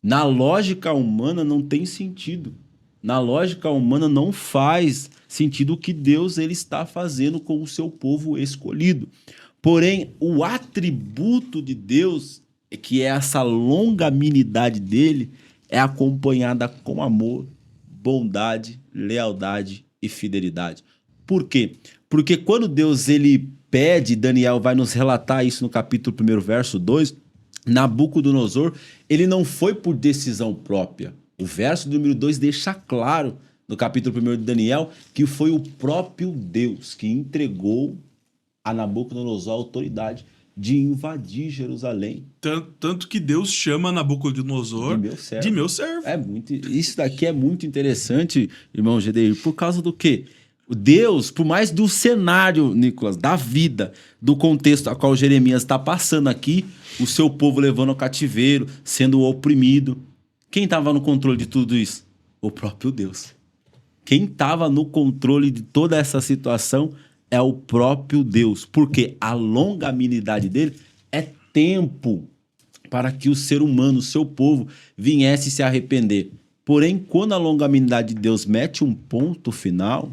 Na lógica humana não tem sentido. Na lógica humana não faz sentido o que Deus ele está fazendo com o seu povo escolhido. Porém, o atributo de Deus, que é essa longanimidade dele, é acompanhada com amor, bondade, lealdade e fidelidade. Por quê? Porque quando Deus ele pede, Daniel vai nos relatar isso no capítulo 1, verso 2, Nabucodonosor, ele não foi por decisão própria. O verso do número 2 deixa claro, no capítulo 1 de Daniel, que foi o próprio Deus que entregou a Nabucodonosor a autoridade de invadir Jerusalém. Tanto que Deus chama Nabucodonosor de meu servo. Isso daqui é muito interessante, irmão Gedeir, por causa do quê? Deus, por mais do cenário, Nicolas, da vida, do contexto a qual Jeremias está passando aqui, o seu povo levando ao cativeiro, sendo oprimido. Quem estava no controle de tudo isso? O próprio Deus. Quem estava no controle de toda essa situação é o próprio Deus. Porque a longanimidade dele é tempo para que o ser humano, o seu povo, viesse se arrepender. Porém, quando a longanimidade de Deus mete um ponto final,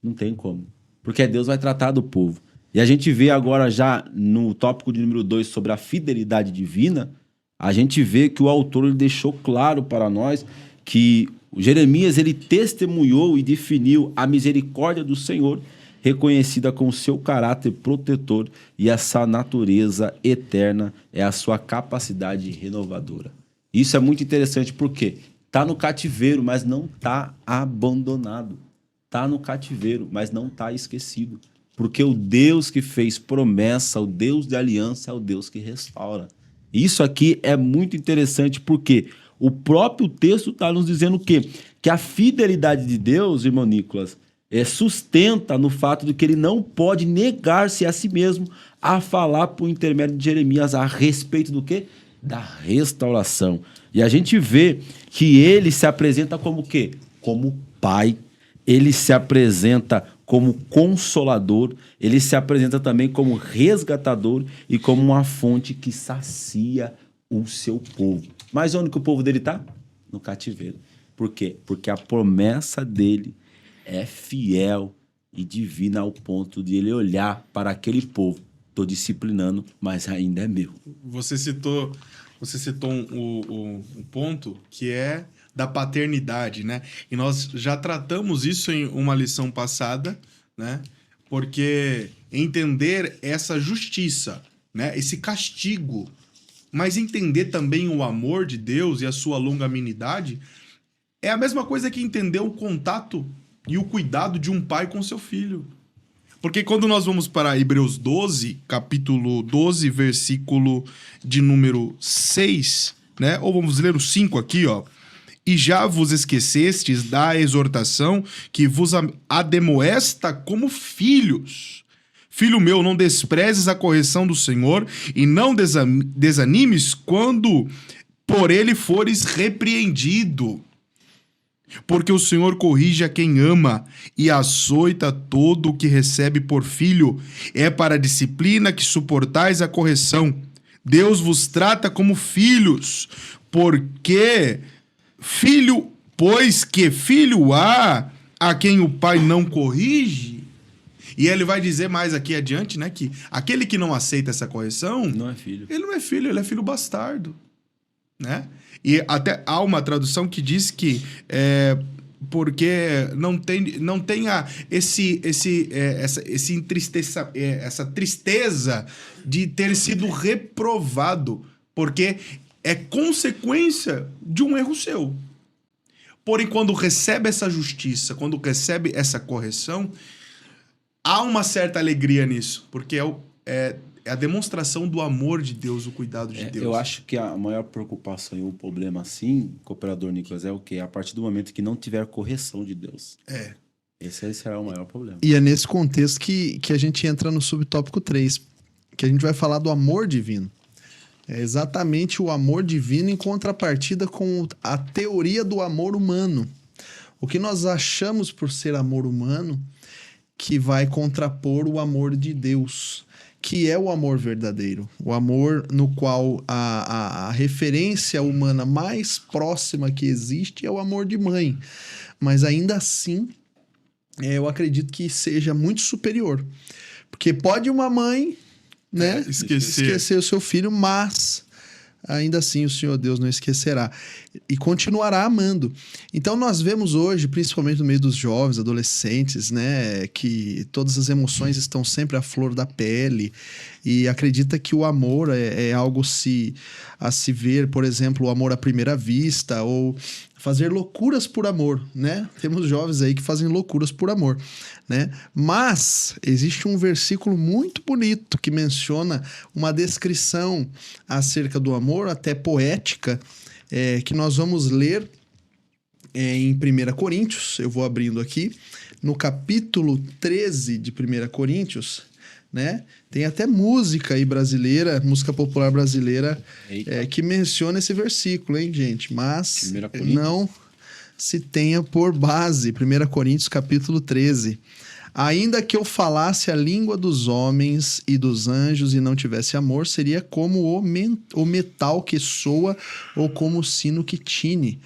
não tem como. Porque Deus vai tratar do povo. E a gente vê agora já no tópico de número 2 sobre a fidelidade divina, a gente vê que o autor ele deixou claro para nós que Jeremias ele testemunhou e definiu a misericórdia do Senhor, reconhecida com o seu caráter protetor, e essa natureza eterna é a sua capacidade renovadora. Isso é muito interessante porque está no cativeiro, mas não está abandonado. Está no cativeiro, mas não está esquecido. Porque o Deus que fez promessa, o Deus de aliança, é o Deus que restaura. Isso aqui é muito interessante porque o próprio texto está nos dizendo o quê? Que a fidelidade de Deus, irmão Nicolas, sustenta no fato de que ele não pode negar-se a si mesmo a falar por intermédio de Jeremias a respeito do quê? Da restauração. E a gente vê que ele se apresenta como o quê? Como pai. Ele se apresenta como consolador, ele se apresenta também como resgatador e como uma fonte que sacia o seu povo. Mas onde que o povo dele está? No cativeiro. Por quê? Porque a promessa dele é fiel e divina ao ponto de ele olhar para aquele povo. Estou disciplinando, mas ainda é meu. Você citou um ponto que é da paternidade, né? E nós já tratamos isso em uma lição passada, né? Porque entender essa justiça, né? Esse castigo, mas entender também o amor de Deus e a sua longanimidade é a mesma coisa que entender o contato e o cuidado de um pai com seu filho. Porque quando nós vamos para Hebreus 12, capítulo 12, versículo de número 6, né? Ou vamos ler o 5 aqui, ó. E já vos esquecestes da exortação que vos ademoesta como filhos. Filho meu, não desprezes a correção do Senhor e não desanimes quando por ele fores repreendido. Porque o Senhor corrige a quem ama e açoita todo o que recebe por filho. É para a disciplina que suportais a correção. Deus vos trata como filhos, porque pois que filho há a quem o pai não corrige? E ele vai dizer mais aqui adiante, né, que aquele que não aceita essa correção... Não é filho. Ele não é filho, ele é filho bastardo, né? E até há uma tradução que diz que porque não tenha essa tristeza de ter sido reprovado, porque é consequência de um erro seu. Porém, quando recebe essa justiça, quando recebe essa correção, há uma certa alegria nisso, porque é a demonstração do amor de Deus, o cuidado de Deus. Eu acho que a maior preocupação e o problema, assim, cooperador Nicolas, é o quê? A partir do momento que não tiver correção de Deus. Esse será o maior problema. E é nesse contexto que a gente entra no subtópico 3, que a gente vai falar do amor divino. É exatamente o amor divino em contrapartida com a teoria do amor humano. O que nós achamos por ser amor humano que vai contrapor o amor de Deus, que é o amor verdadeiro. O amor no qual a referência humana mais próxima que existe é o amor de mãe. Mas ainda assim, eu acredito que seja muito superior. Porque pode uma mãe, né, esquecer o seu filho, mas ainda assim o Senhor Deus não esquecerá e continuará amando. Então nós vemos hoje, principalmente no meio dos jovens, adolescentes, né, que todas as emoções estão sempre à flor da pele e acredita que o amor é algo a se ver, por exemplo, o amor à primeira vista ou fazer loucuras por amor, né? Temos jovens aí que fazem loucuras por amor, né? Mas existe um versículo muito bonito que menciona uma descrição acerca do amor, até poética, que nós vamos ler em 1 Coríntios. Eu vou abrindo aqui, no capítulo 13 de 1 Coríntios, né? Tem até música aí brasileira, música popular brasileira, que menciona esse versículo, hein, gente? Mas não se tenha por base. 1 Coríntios, capítulo 13. Ainda que eu falasse a língua dos homens e dos anjos e não tivesse amor, seria como o metal que soa ou como o sino que tine.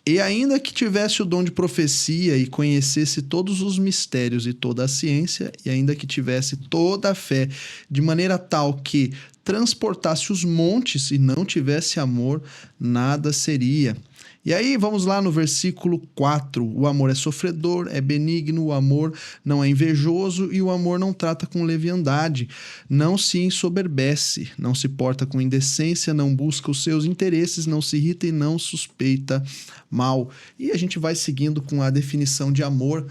E ainda que tivesse o dom de profecia e conhecesse todos os mistérios e toda a ciência, e ainda que tivesse toda a fé, de maneira tal que transportasse os montes e não tivesse amor, nada seria. E aí, vamos lá no versículo 4. O amor é sofredor, é benigno, o amor não é invejoso e o amor não trata com leviandade, não se ensoberbece, não se porta com indecência, não busca os seus interesses, não se irrita e não suspeita mal. E a gente vai seguindo com a definição de amor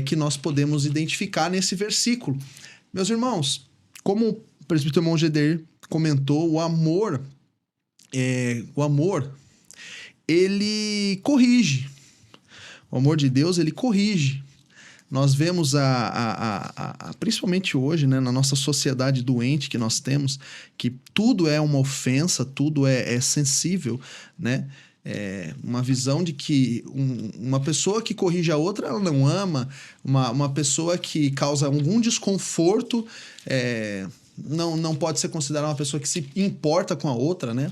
que nós podemos identificar nesse versículo. Meus irmãos, como o presbítero irmão Geder comentou, o amor ele corrige. O amor de Deus, ele corrige. Nós vemos principalmente hoje, né, na nossa sociedade doente que nós temos, que tudo é uma ofensa, tudo é sensível, né? Uma visão de que uma pessoa que corrige a outra, ela não ama. Uma pessoa que causa algum desconforto não pode ser considerada uma pessoa que se importa com a outra, né?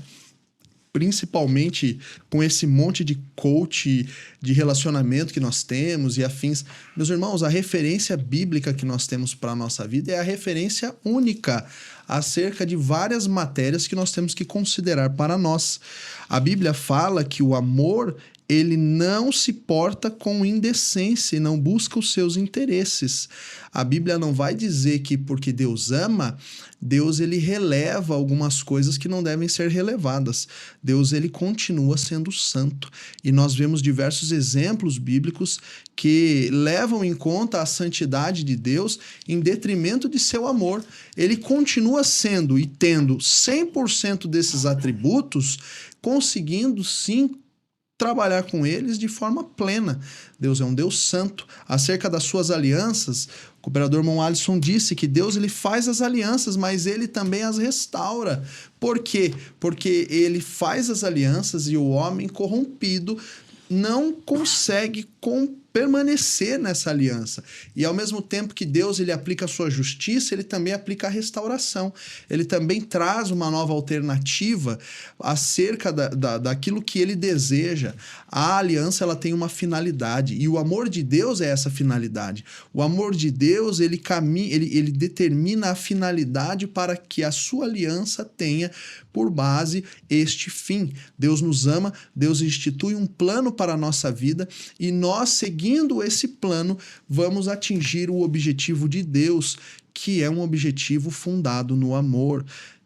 Principalmente com esse monte de coach de relacionamento que nós temos e afins. Meus irmãos, a referência bíblica que nós temos para a nossa vida é a referência única acerca de várias matérias que nós temos que considerar para nós. A Bíblia fala que o amor, ele não se porta com indecência e não busca os seus interesses. A Bíblia não vai dizer que porque Deus ama, Deus ele releva algumas coisas que não devem ser relevadas. Deus ele continua sendo santo. E nós vemos diversos exemplos bíblicos que levam em conta a santidade de Deus em detrimento de seu amor. Ele continua sendo e tendo 100% desses atributos, conseguindo sim trabalhar com eles de forma plena. Deus é um Deus santo. Acerca das suas alianças, o cooperador irmão Alisson disse que Deus ele faz as alianças, mas ele também as restaura. Por quê? Porque ele faz as alianças e o homem corrompido não consegue permanecer nessa aliança. E ao mesmo tempo que Deus ele aplica a sua justiça, ele também aplica a restauração. Ele também traz uma nova alternativa acerca daquilo que ele deseja. A aliança ela tem uma finalidade e o amor de Deus é essa finalidade. O amor de Deus ele determina a finalidade para que a sua aliança tenha por base este fim. Deus nos ama, Deus institui um plano para a nossa vida e nós, seguindo esse plano, vamos atingir o objetivo de Deus, que é um objetivo fundado no amor.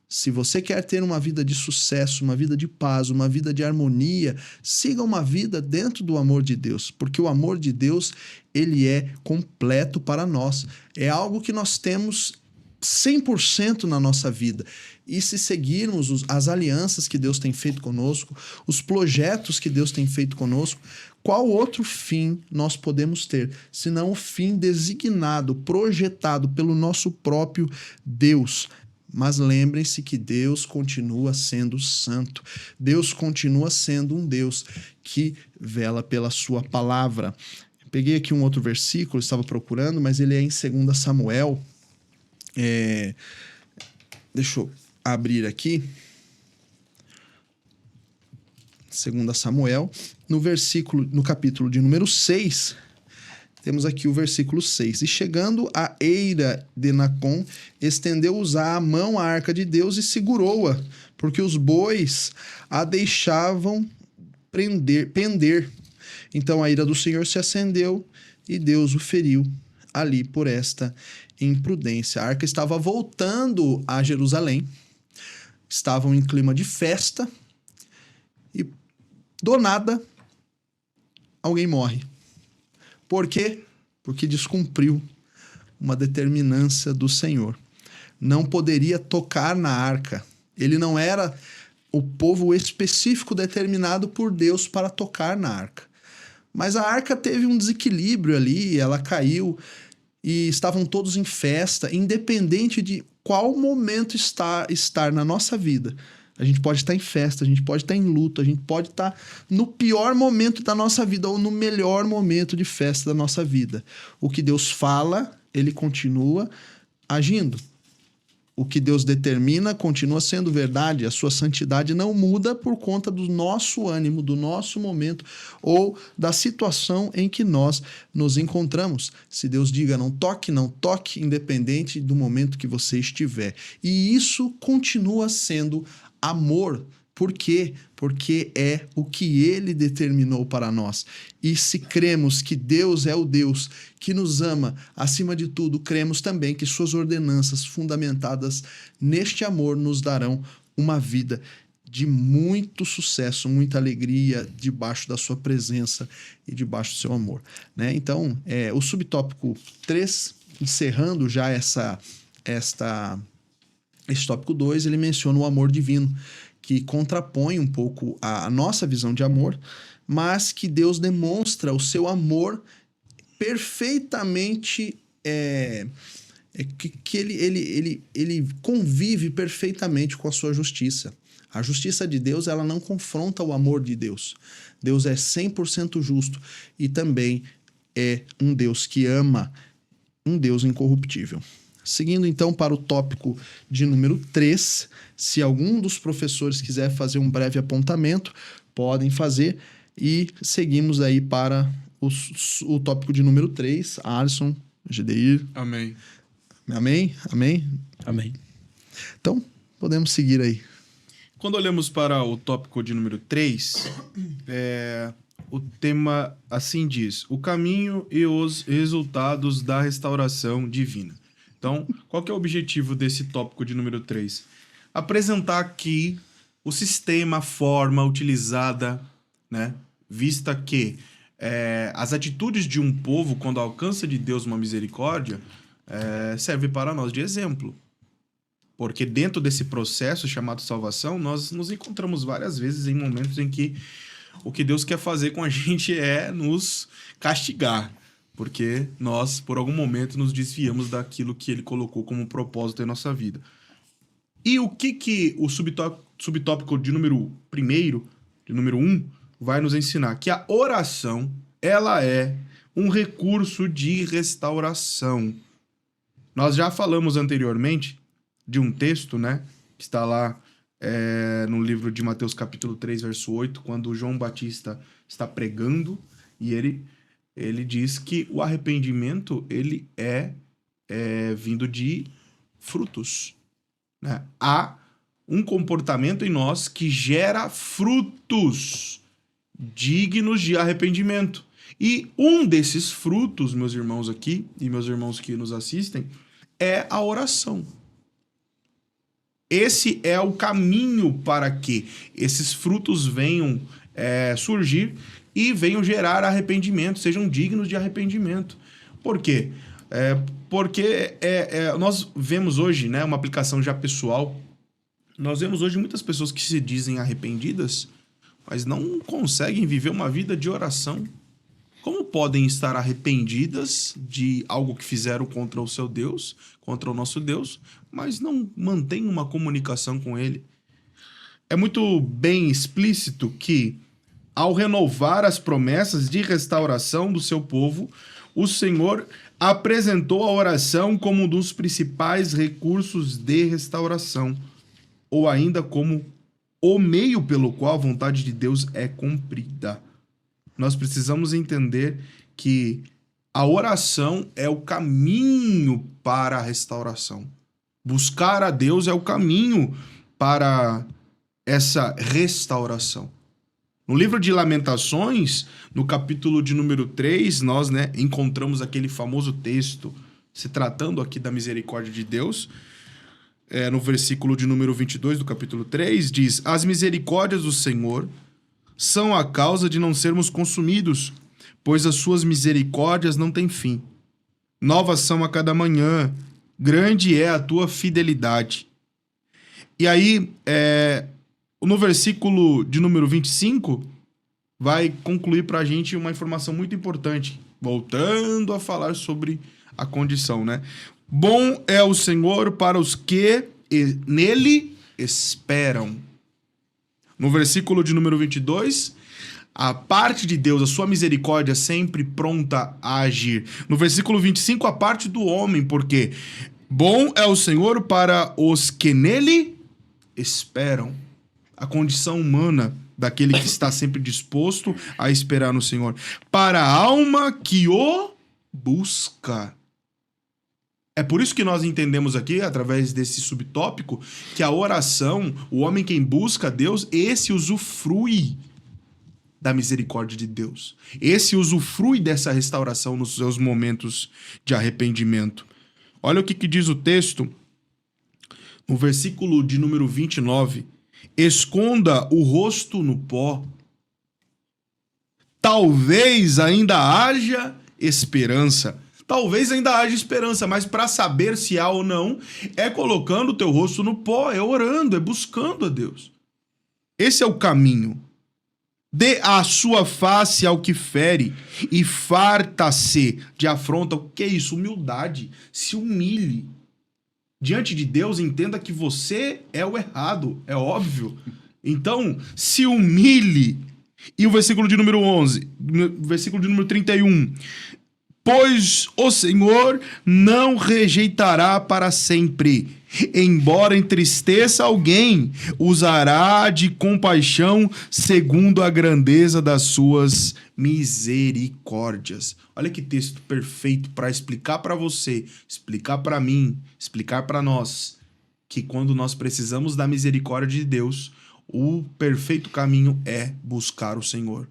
Se você quer ter uma vida de sucesso, uma vida de paz, uma vida de harmonia, siga uma vida dentro do amor de Deus, porque o amor de Deus, ele é completo para nós. É algo que nós temos 100% na nossa vida. E se seguirmos as alianças que Deus tem feito conosco, os projetos que Deus tem feito conosco, qual outro fim nós podemos ter, senão o fim designado, projetado pelo nosso próprio Deus? Mas lembrem-se que Deus continua sendo santo. Deus continua sendo um Deus que vela pela sua palavra. Peguei aqui um outro versículo, estava procurando, mas ele é em 2 Samuel, Deixa eu abrir aqui. 2 Samuel, no capítulo de número 6, temos aqui o versículo 6. E chegando à eira de Nacon, estendeu Uzá a mão à arca de Deus e segurou-a, porque os bois a deixavam pender. Então a ira do Senhor se acendeu e Deus o feriu ali por esta imprudência. A arca estava voltando a Jerusalém, estavam em clima de festa e do nada alguém morre. Por quê? Porque descumpriu uma determinância do Senhor. Não poderia tocar na arca. Ele não era o povo específico determinado por Deus para tocar na arca. Mas a arca teve um desequilíbrio ali, ela caiu e estavam todos em festa, independente de qual momento estar na nossa vida. A gente pode estar em festa, a gente pode estar em luto, a gente pode estar no pior momento da nossa vida ou no melhor momento de festa da nossa vida. O que Deus fala, ele continua agindo. O que Deus determina continua sendo verdade. A sua santidade não muda por conta do nosso ânimo, do nosso momento ou da situação em que nós nos encontramos. Se Deus diga não toque, independente do momento que você estiver. E isso continua sendo amor. Por quê? Porque é o que ele determinou para nós. E se cremos que Deus é o Deus que nos ama, acima de tudo, cremos também que suas ordenanças fundamentadas neste amor nos darão uma vida de muito sucesso, muita alegria debaixo da sua presença e debaixo do seu amor, né? Então, o subtópico 3, encerrando já este tópico 2, ele menciona o amor divino, que contrapõe um pouco a nossa visão de amor, mas que Deus demonstra o seu amor perfeitamente, que ele convive perfeitamente com a sua justiça. A justiça de Deus, ela não confronta o amor de Deus. Deus é 100% justo e também é um Deus que ama, um Deus incorruptível. Seguindo então para o tópico de número 3, se algum dos professores quiser fazer um breve apontamento, podem fazer, e seguimos aí para o tópico de número 3, Alisson, Gedeir. Amém. Amém? Amém? Amém. Então, podemos seguir aí. Quando olhamos para o tópico de número 3, o tema assim diz: o caminho e os resultados da restauração divina. Então, qual que é o objetivo desse tópico de número 3? Apresentar aqui o sistema, a forma utilizada, né? Vista que as atitudes de um povo, quando alcança de Deus uma misericórdia, serve para nós de exemplo. Porque dentro desse processo chamado salvação, nós nos encontramos várias vezes em momentos em que o que Deus quer fazer com a gente é nos castigar. Porque nós, por algum momento, nos desviamos daquilo que ele colocou como propósito em nossa vida. E o que o subtópico de número 1, vai nos ensinar? Que a oração, ela é um recurso de restauração. Nós já falamos anteriormente de um texto, né? Que está lá no livro de Mateus capítulo 3, verso 8, quando João Batista está pregando e ele diz que o arrependimento, ele é vindo de frutos, né? Há um comportamento em nós que gera frutos dignos de arrependimento. E um desses frutos, meus irmãos aqui, e meus irmãos que nos assistem, é a oração. Esse é o caminho para que esses frutos venham surgir e venham gerar arrependimento, sejam dignos de arrependimento. Por quê? Porque nós vemos hoje, né, uma aplicação já pessoal, nós vemos hoje muitas pessoas que se dizem arrependidas, mas não conseguem viver uma vida de oração. Como podem estar arrependidas de algo que fizeram contra o seu Deus, contra o nosso Deus, mas não mantêm uma comunicação com Ele? É muito bem explícito que, ao renovar as promessas de restauração do seu povo, o Senhor apresentou a oração como um dos principais recursos de restauração, ou ainda como o meio pelo qual a vontade de Deus é cumprida. Nós precisamos entender que a oração é o caminho para a restauração. Buscar a Deus é o caminho para essa restauração. No livro de Lamentações, no capítulo de número 3, nós encontramos aquele famoso texto, se tratando aqui da misericórdia de Deus. No versículo de número 22 do capítulo 3, diz: as misericórdias do Senhor são a causa de não sermos consumidos, pois as suas misericórdias não têm fim. Novas são a cada manhã, grande é a tua fidelidade. E aí, no versículo de número 25, vai concluir para a gente uma informação muito importante, voltando a falar sobre a condição, Bom é o Senhor para os que nele esperam. No versículo de número 22, a parte de Deus, a sua misericórdia sempre pronta a agir. No versículo 25, a parte do homem, porque bom é o Senhor para os que nele esperam. A condição humana daquele que está sempre disposto a esperar no Senhor. Para a alma que o busca. É por isso que nós entendemos aqui, através desse subtópico, que a oração, o homem quem busca a Deus, esse usufrui da misericórdia de Deus. Esse usufrui dessa restauração nos seus momentos de arrependimento. Olha o que diz o texto, no versículo de número 29. Esconda o rosto no pó. Talvez ainda haja esperança. Talvez ainda haja esperança, mas para saber se há ou não, é colocando o teu rosto no pó, é orando, é buscando a Deus. Esse é o caminho. Dê a sua face ao que fere e farta-se de afronta. O que é isso? Humildade. Se humilhe. Diante de Deus, entenda que você é o errado, é óbvio. Então, se humilhe. E o versículo de número 11, versículo de número 31. Pois o Senhor não rejeitará para sempre. Embora entristeça alguém, usará de compaixão segundo a grandeza das suas misericórdias. Olha que texto perfeito para explicar para você, explicar para mim, explicar para nós que quando nós precisamos da misericórdia de Deus, o perfeito caminho é buscar o Senhor.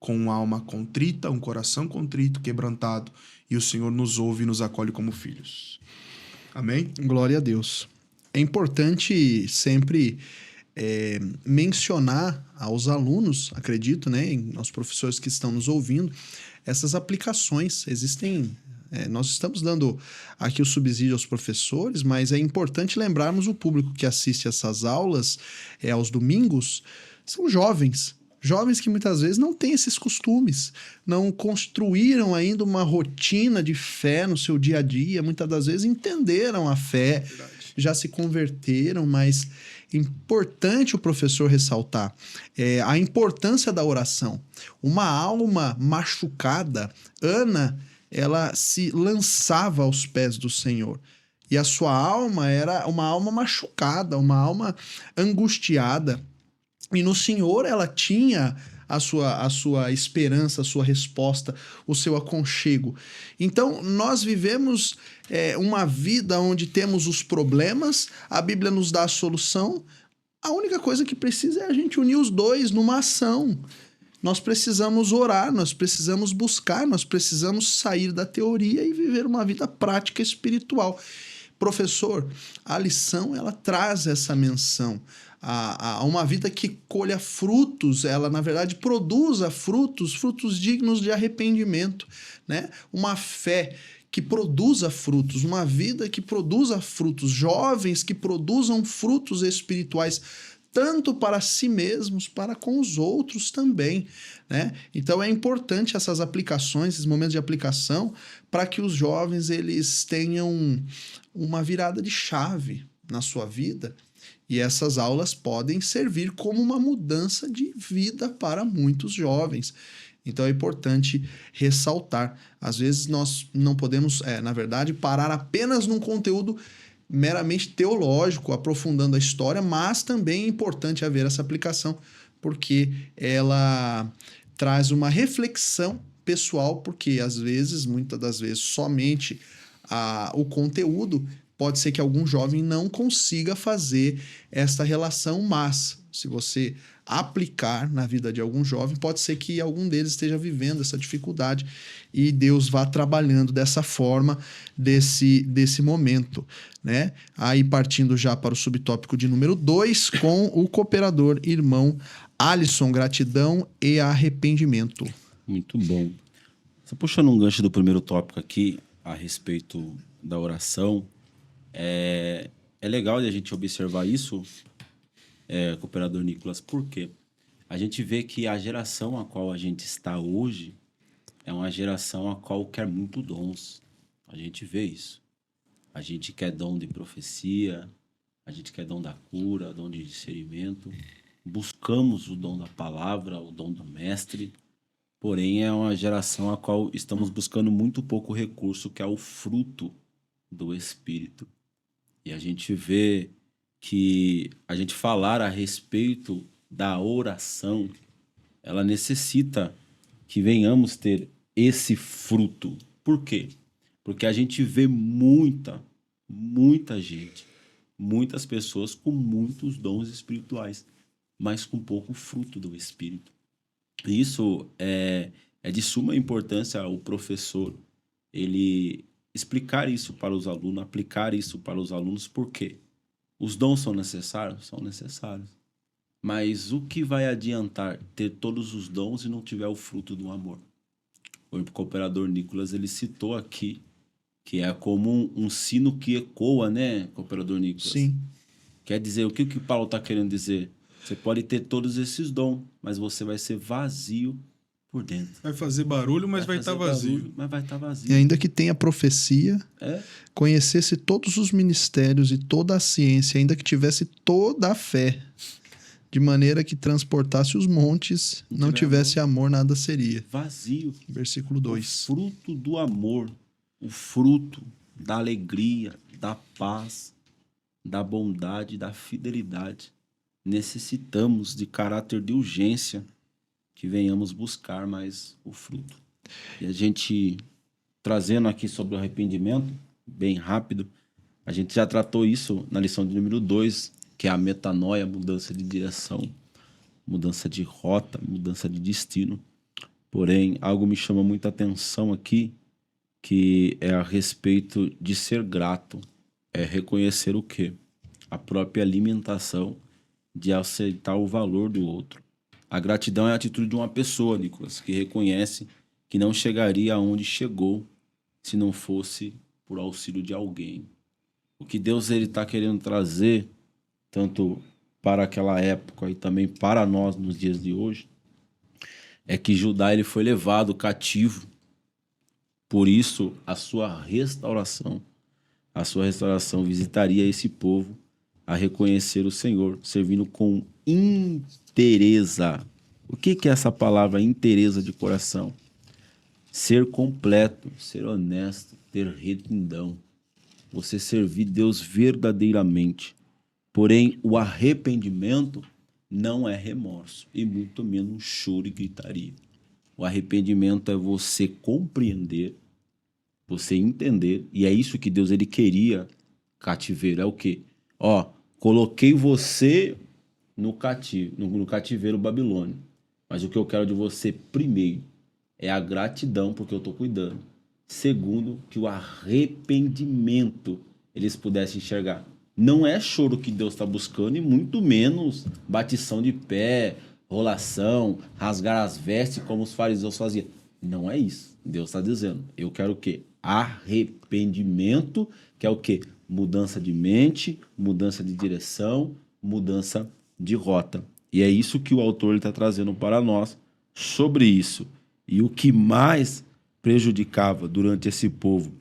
Com uma alma contrita, um coração contrito, quebrantado, e o Senhor nos ouve e nos acolhe como filhos. Amém? Glória a Deus. É importante sempre mencionar aos alunos, acredito, aos professores que estão nos ouvindo, essas aplicações. Existem, nós estamos dando aqui o subsídio aos professores, mas é importante lembrarmos o público que assiste essas aulas aos domingos, são jovens. Jovens que muitas vezes não têm esses costumes, não construíram ainda uma rotina de fé no seu dia a dia, muitas das vezes entenderam a fé, já se converteram, mas é importante o professor ressaltar a importância da oração. Uma alma machucada, Ana, ela se lançava aos pés do Senhor. E a sua alma era uma alma machucada, uma alma angustiada. E no Senhor ela tinha a sua esperança, a sua resposta, o seu aconchego. Então, nós vivemos uma vida onde temos os problemas, a Bíblia nos dá a solução. A única coisa que precisa é a gente unir os dois numa ação. Nós precisamos orar, nós precisamos buscar, nós precisamos sair da teoria e viver uma vida prática espiritual. Professor, a lição ela traz essa menção. A uma vida que colha frutos, ela na verdade produza frutos dignos de arrependimento, Uma fé que produza frutos, uma vida que produza frutos, jovens que produzam frutos espirituais, tanto para si mesmos, para com os outros também, Então é importante essas aplicações, esses momentos de aplicação, para que os jovens eles tenham uma virada de chave na sua vida. E essas aulas podem servir como uma mudança de vida para muitos jovens. Então é importante ressaltar. Às vezes nós não podemos, na verdade, parar apenas num conteúdo meramente teológico, aprofundando a história, mas também é importante haver essa aplicação, porque ela traz uma reflexão pessoal, porque às vezes, muitas das vezes, somente o conteúdo pode ser que algum jovem não consiga fazer esta relação, mas se você aplicar na vida de algum jovem, pode ser que algum deles esteja vivendo essa dificuldade e Deus vá trabalhando dessa forma, desse momento, né? Aí partindo já para o subtópico de número 2, com o cooperador irmão Alisson, gratidão e arrependimento. Muito bom. Só puxando um gancho do primeiro tópico aqui, a respeito da oração, é legal de a gente observar isso, cooperador Nicolas, porque a gente vê que a geração a qual a gente está hoje é uma geração a qual quer muito dons. A gente vê isso. A gente quer dom de profecia, a gente quer dom da cura, dom de discernimento. Buscamos o dom da palavra, o dom do mestre. Porém, é uma geração a qual estamos buscando muito pouco recurso, que é o fruto do Espírito. E a gente vê que a gente falar a respeito da oração, ela necessita que venhamos ter esse fruto. Por quê? Porque a gente vê muita gente, muitas pessoas com muitos dons espirituais, mas com pouco fruto do Espírito. E isso é de suma importância o professor, ele explicar isso para os alunos, aplicar isso para os alunos. Por quê? Os dons são necessários? São necessários. Mas o que vai adiantar ter todos os dons e não tiver o fruto do amor? O cooperador Nicolas, ele citou aqui que é como um sino que ecoa, né, cooperador Nicolas? Sim. Quer dizer, o que Paulo está querendo dizer? Você pode ter todos esses dons, mas você vai ser vazio por dentro. Vai fazer barulho, mas vai estar vazio. Barulho, mas vai estar vazio. E ainda que tenha profecia, conhecesse todos os ministérios e toda a ciência, ainda que tivesse toda a fé, de maneira que transportasse os montes, não tivesse amor, nada seria. Vazio. Versículo 2. O fruto do amor, o fruto da alegria, da paz, da bondade, da fidelidade. Necessitamos de caráter de urgência que venhamos buscar mais o fruto. E a gente, trazendo aqui sobre o arrependimento, bem rápido, a gente já tratou isso na lição de número 2, que é a metanoia, mudança de direção, mudança de rota, mudança de destino. Porém, algo me chama muita atenção aqui, que é a respeito de ser grato. É reconhecer o quê? A própria alimentação de aceitar o valor do outro. A gratidão é a atitude de uma pessoa, Nicolas, que reconhece que não chegaria aonde chegou se não fosse por auxílio de alguém. O que Deus está querendo trazer, tanto para aquela época e também para nós nos dias de hoje, é que Judá ele foi levado cativo. Por isso, a sua restauração visitaria esse povo a reconhecer o Senhor, servindo com inteireza. O que é essa palavra inteireza de coração? Ser completo, ser honesto, ter retidão. Você servir Deus verdadeiramente. Porém, o arrependimento não é remorso, e muito menos choro e gritaria. O arrependimento é você compreender, você entender, e é isso que Deus ele queria cativeiro. É o quê? Coloquei você no cativeiro babilônio. Mas o que eu quero de você, primeiro, é a gratidão, porque eu estou cuidando. Segundo, que o arrependimento eles pudessem enxergar. Não é choro que Deus está buscando, e muito menos batição de pé, rolação, rasgar as vestes, como os fariseus faziam. Não é isso. Deus está dizendo. Eu quero o quê? Arrependimento, que é o quê? Mudança de mente, mudança de direção, mudança de rota. E é isso que o autor está trazendo para nós sobre isso. E o que mais prejudicava durante esse povo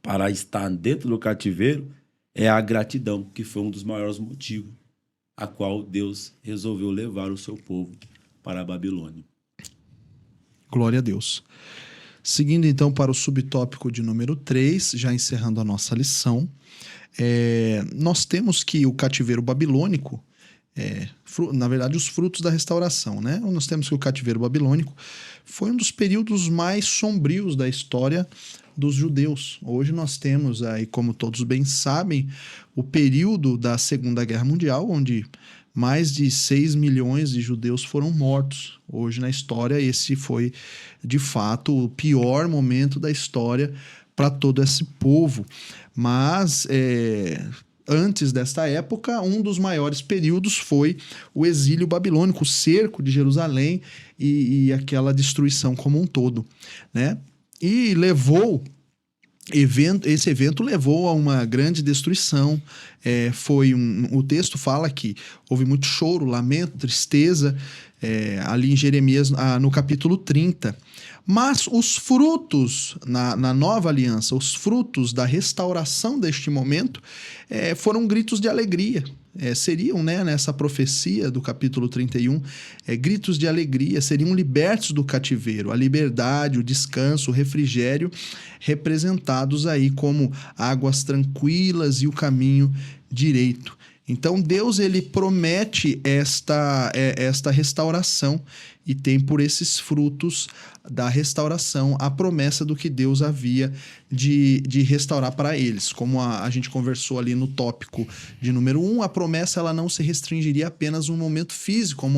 para estar dentro do cativeiro é a gratidão, que foi um dos maiores motivos a qual Deus resolveu levar o seu povo para a Babilônia. Glória a Deus. Seguindo então para o subtópico de número 3, já encerrando a nossa lição, nós temos que o cativeiro babilônico, na verdade, os frutos da restauração, né? Nós temos que o cativeiro babilônico foi um dos períodos mais sombrios da história dos judeus. Hoje nós temos aí, como todos bem sabem, o período da Segunda Guerra Mundial, onde mais de 6 milhões de judeus foram mortos. Hoje na história, esse foi, de fato, o pior momento da história para todo esse povo. Mas antes desta época, um dos maiores períodos foi o exílio babilônico, o cerco de Jerusalém e aquela destruição como um todo, né? E esse evento levou a uma grande destruição. O texto fala que houve muito choro, lamento, tristeza, ali em Jeremias, no capítulo 30. Mas os frutos, na nova aliança, os frutos da restauração deste momento foram gritos de alegria. Seriam, né, nessa profecia do capítulo 31, gritos de alegria, seriam libertos do cativeiro, a liberdade, o descanso, o refrigério, representados aí como águas tranquilas e o caminho direito. Então Deus, ele promete esta restauração e tem por esses frutos da restauração a promessa do que Deus havia de restaurar para eles. Como a gente conversou ali no tópico de número 1, a promessa ela não se restringiria apenas a um momento físico,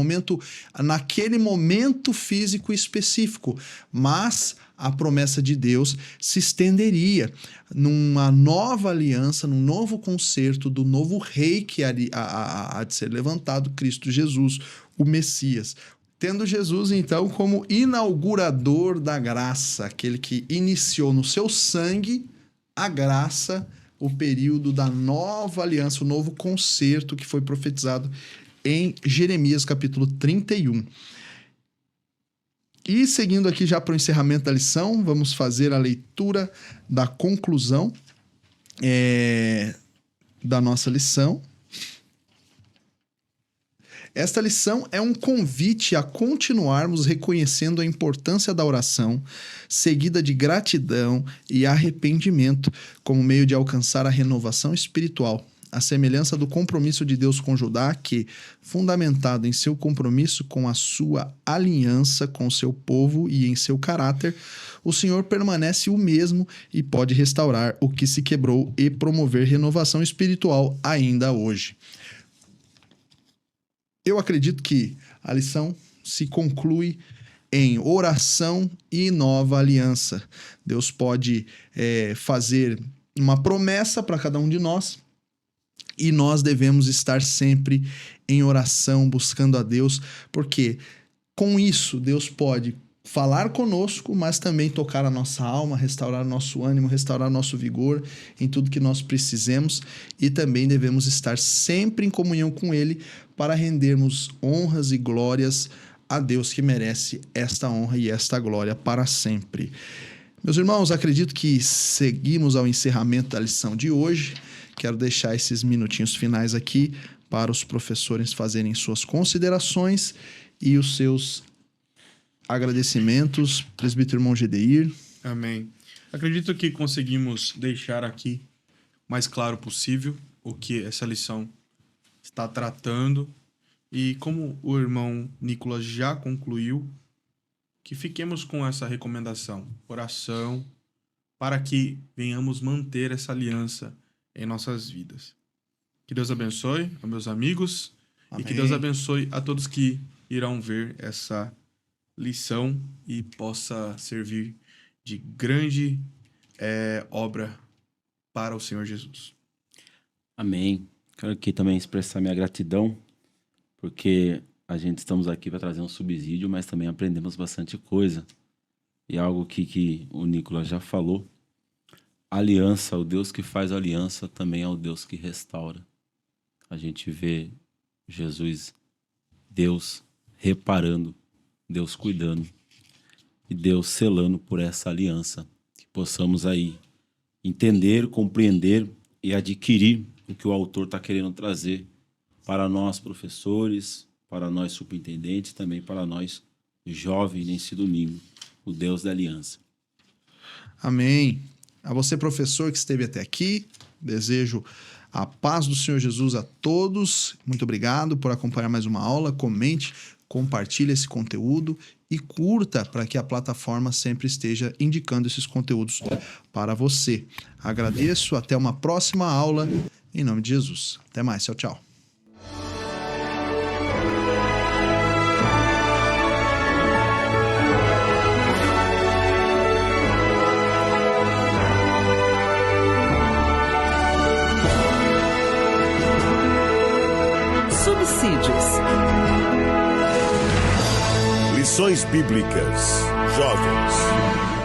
naquele momento físico específico, mas a promessa de Deus se estenderia numa nova aliança, num novo concerto do novo rei que há de ser levantado, Cristo Jesus, o Messias. Tendo Jesus, então, como inaugurador da graça, aquele que iniciou no seu sangue a graça, o período da nova aliança, o novo concerto que foi profetizado em Jeremias, capítulo 31. E seguindo aqui já para o encerramento da lição, vamos fazer a leitura da conclusão da nossa lição. Esta lição é um convite a continuarmos reconhecendo a importância da oração, seguida de gratidão e arrependimento, como meio de alcançar a renovação espiritual, à semelhança do compromisso de Deus com Judá, que, fundamentado em seu compromisso com a sua aliança com o seu povo e em seu caráter, o Senhor permanece o mesmo e pode restaurar o que se quebrou e promover renovação espiritual ainda hoje. Eu acredito que a lição se conclui em oração e nova aliança. Deus pode fazer uma promessa para cada um de nós e nós devemos estar sempre em oração, buscando a Deus, porque com isso Deus pode falar conosco, mas também tocar a nossa alma, restaurar nosso ânimo, restaurar nosso vigor em tudo que nós precisemos, e também devemos estar sempre em comunhão com Ele para rendermos honras e glórias a Deus, que merece esta honra e esta glória para sempre. Meus irmãos, acredito que seguimos ao encerramento da lição de hoje. Quero deixar esses minutinhos finais aqui para os professores fazerem suas considerações e os seus agradecimentos. Presbítero irmão Gedeir. Amém. Acredito que conseguimos deixar aqui o mais claro possível o que essa lição está tratando, e como o irmão Nicolas já concluiu, que fiquemos com essa recomendação, oração, para que venhamos manter essa aliança em nossas vidas. Que Deus abençoe a meus amigos. Amém. E que Deus abençoe a todos que irão ver essa lição e possa servir de grande obra para o Senhor Jesus. Amém. Quero aqui também expressar minha gratidão, porque a gente estamos aqui para trazer um subsídio, mas também aprendemos bastante coisa. E algo que o Nicolas já falou, aliança, o Deus que faz aliança também é o Deus que restaura. A gente vê Jesus, Deus reparando, Deus cuidando e Deus selando por essa aliança. Que possamos aí entender, compreender e adquirir o que o autor está querendo trazer para nós professores, para nós superintendentes, também para nós jovens nesse domingo. o Deus da aliança. Amém. A você, professor, que esteve até aqui, desejo a paz do Senhor Jesus a todos. Muito obrigado por acompanhar mais uma aula. Comente, compartilhe esse conteúdo e curta para que a plataforma sempre esteja indicando esses conteúdos para você. Agradeço. Até uma próxima aula. Em nome de Jesus. Até mais. Tchau, tchau. Subsídios. Lições Bíblicas. Jovens.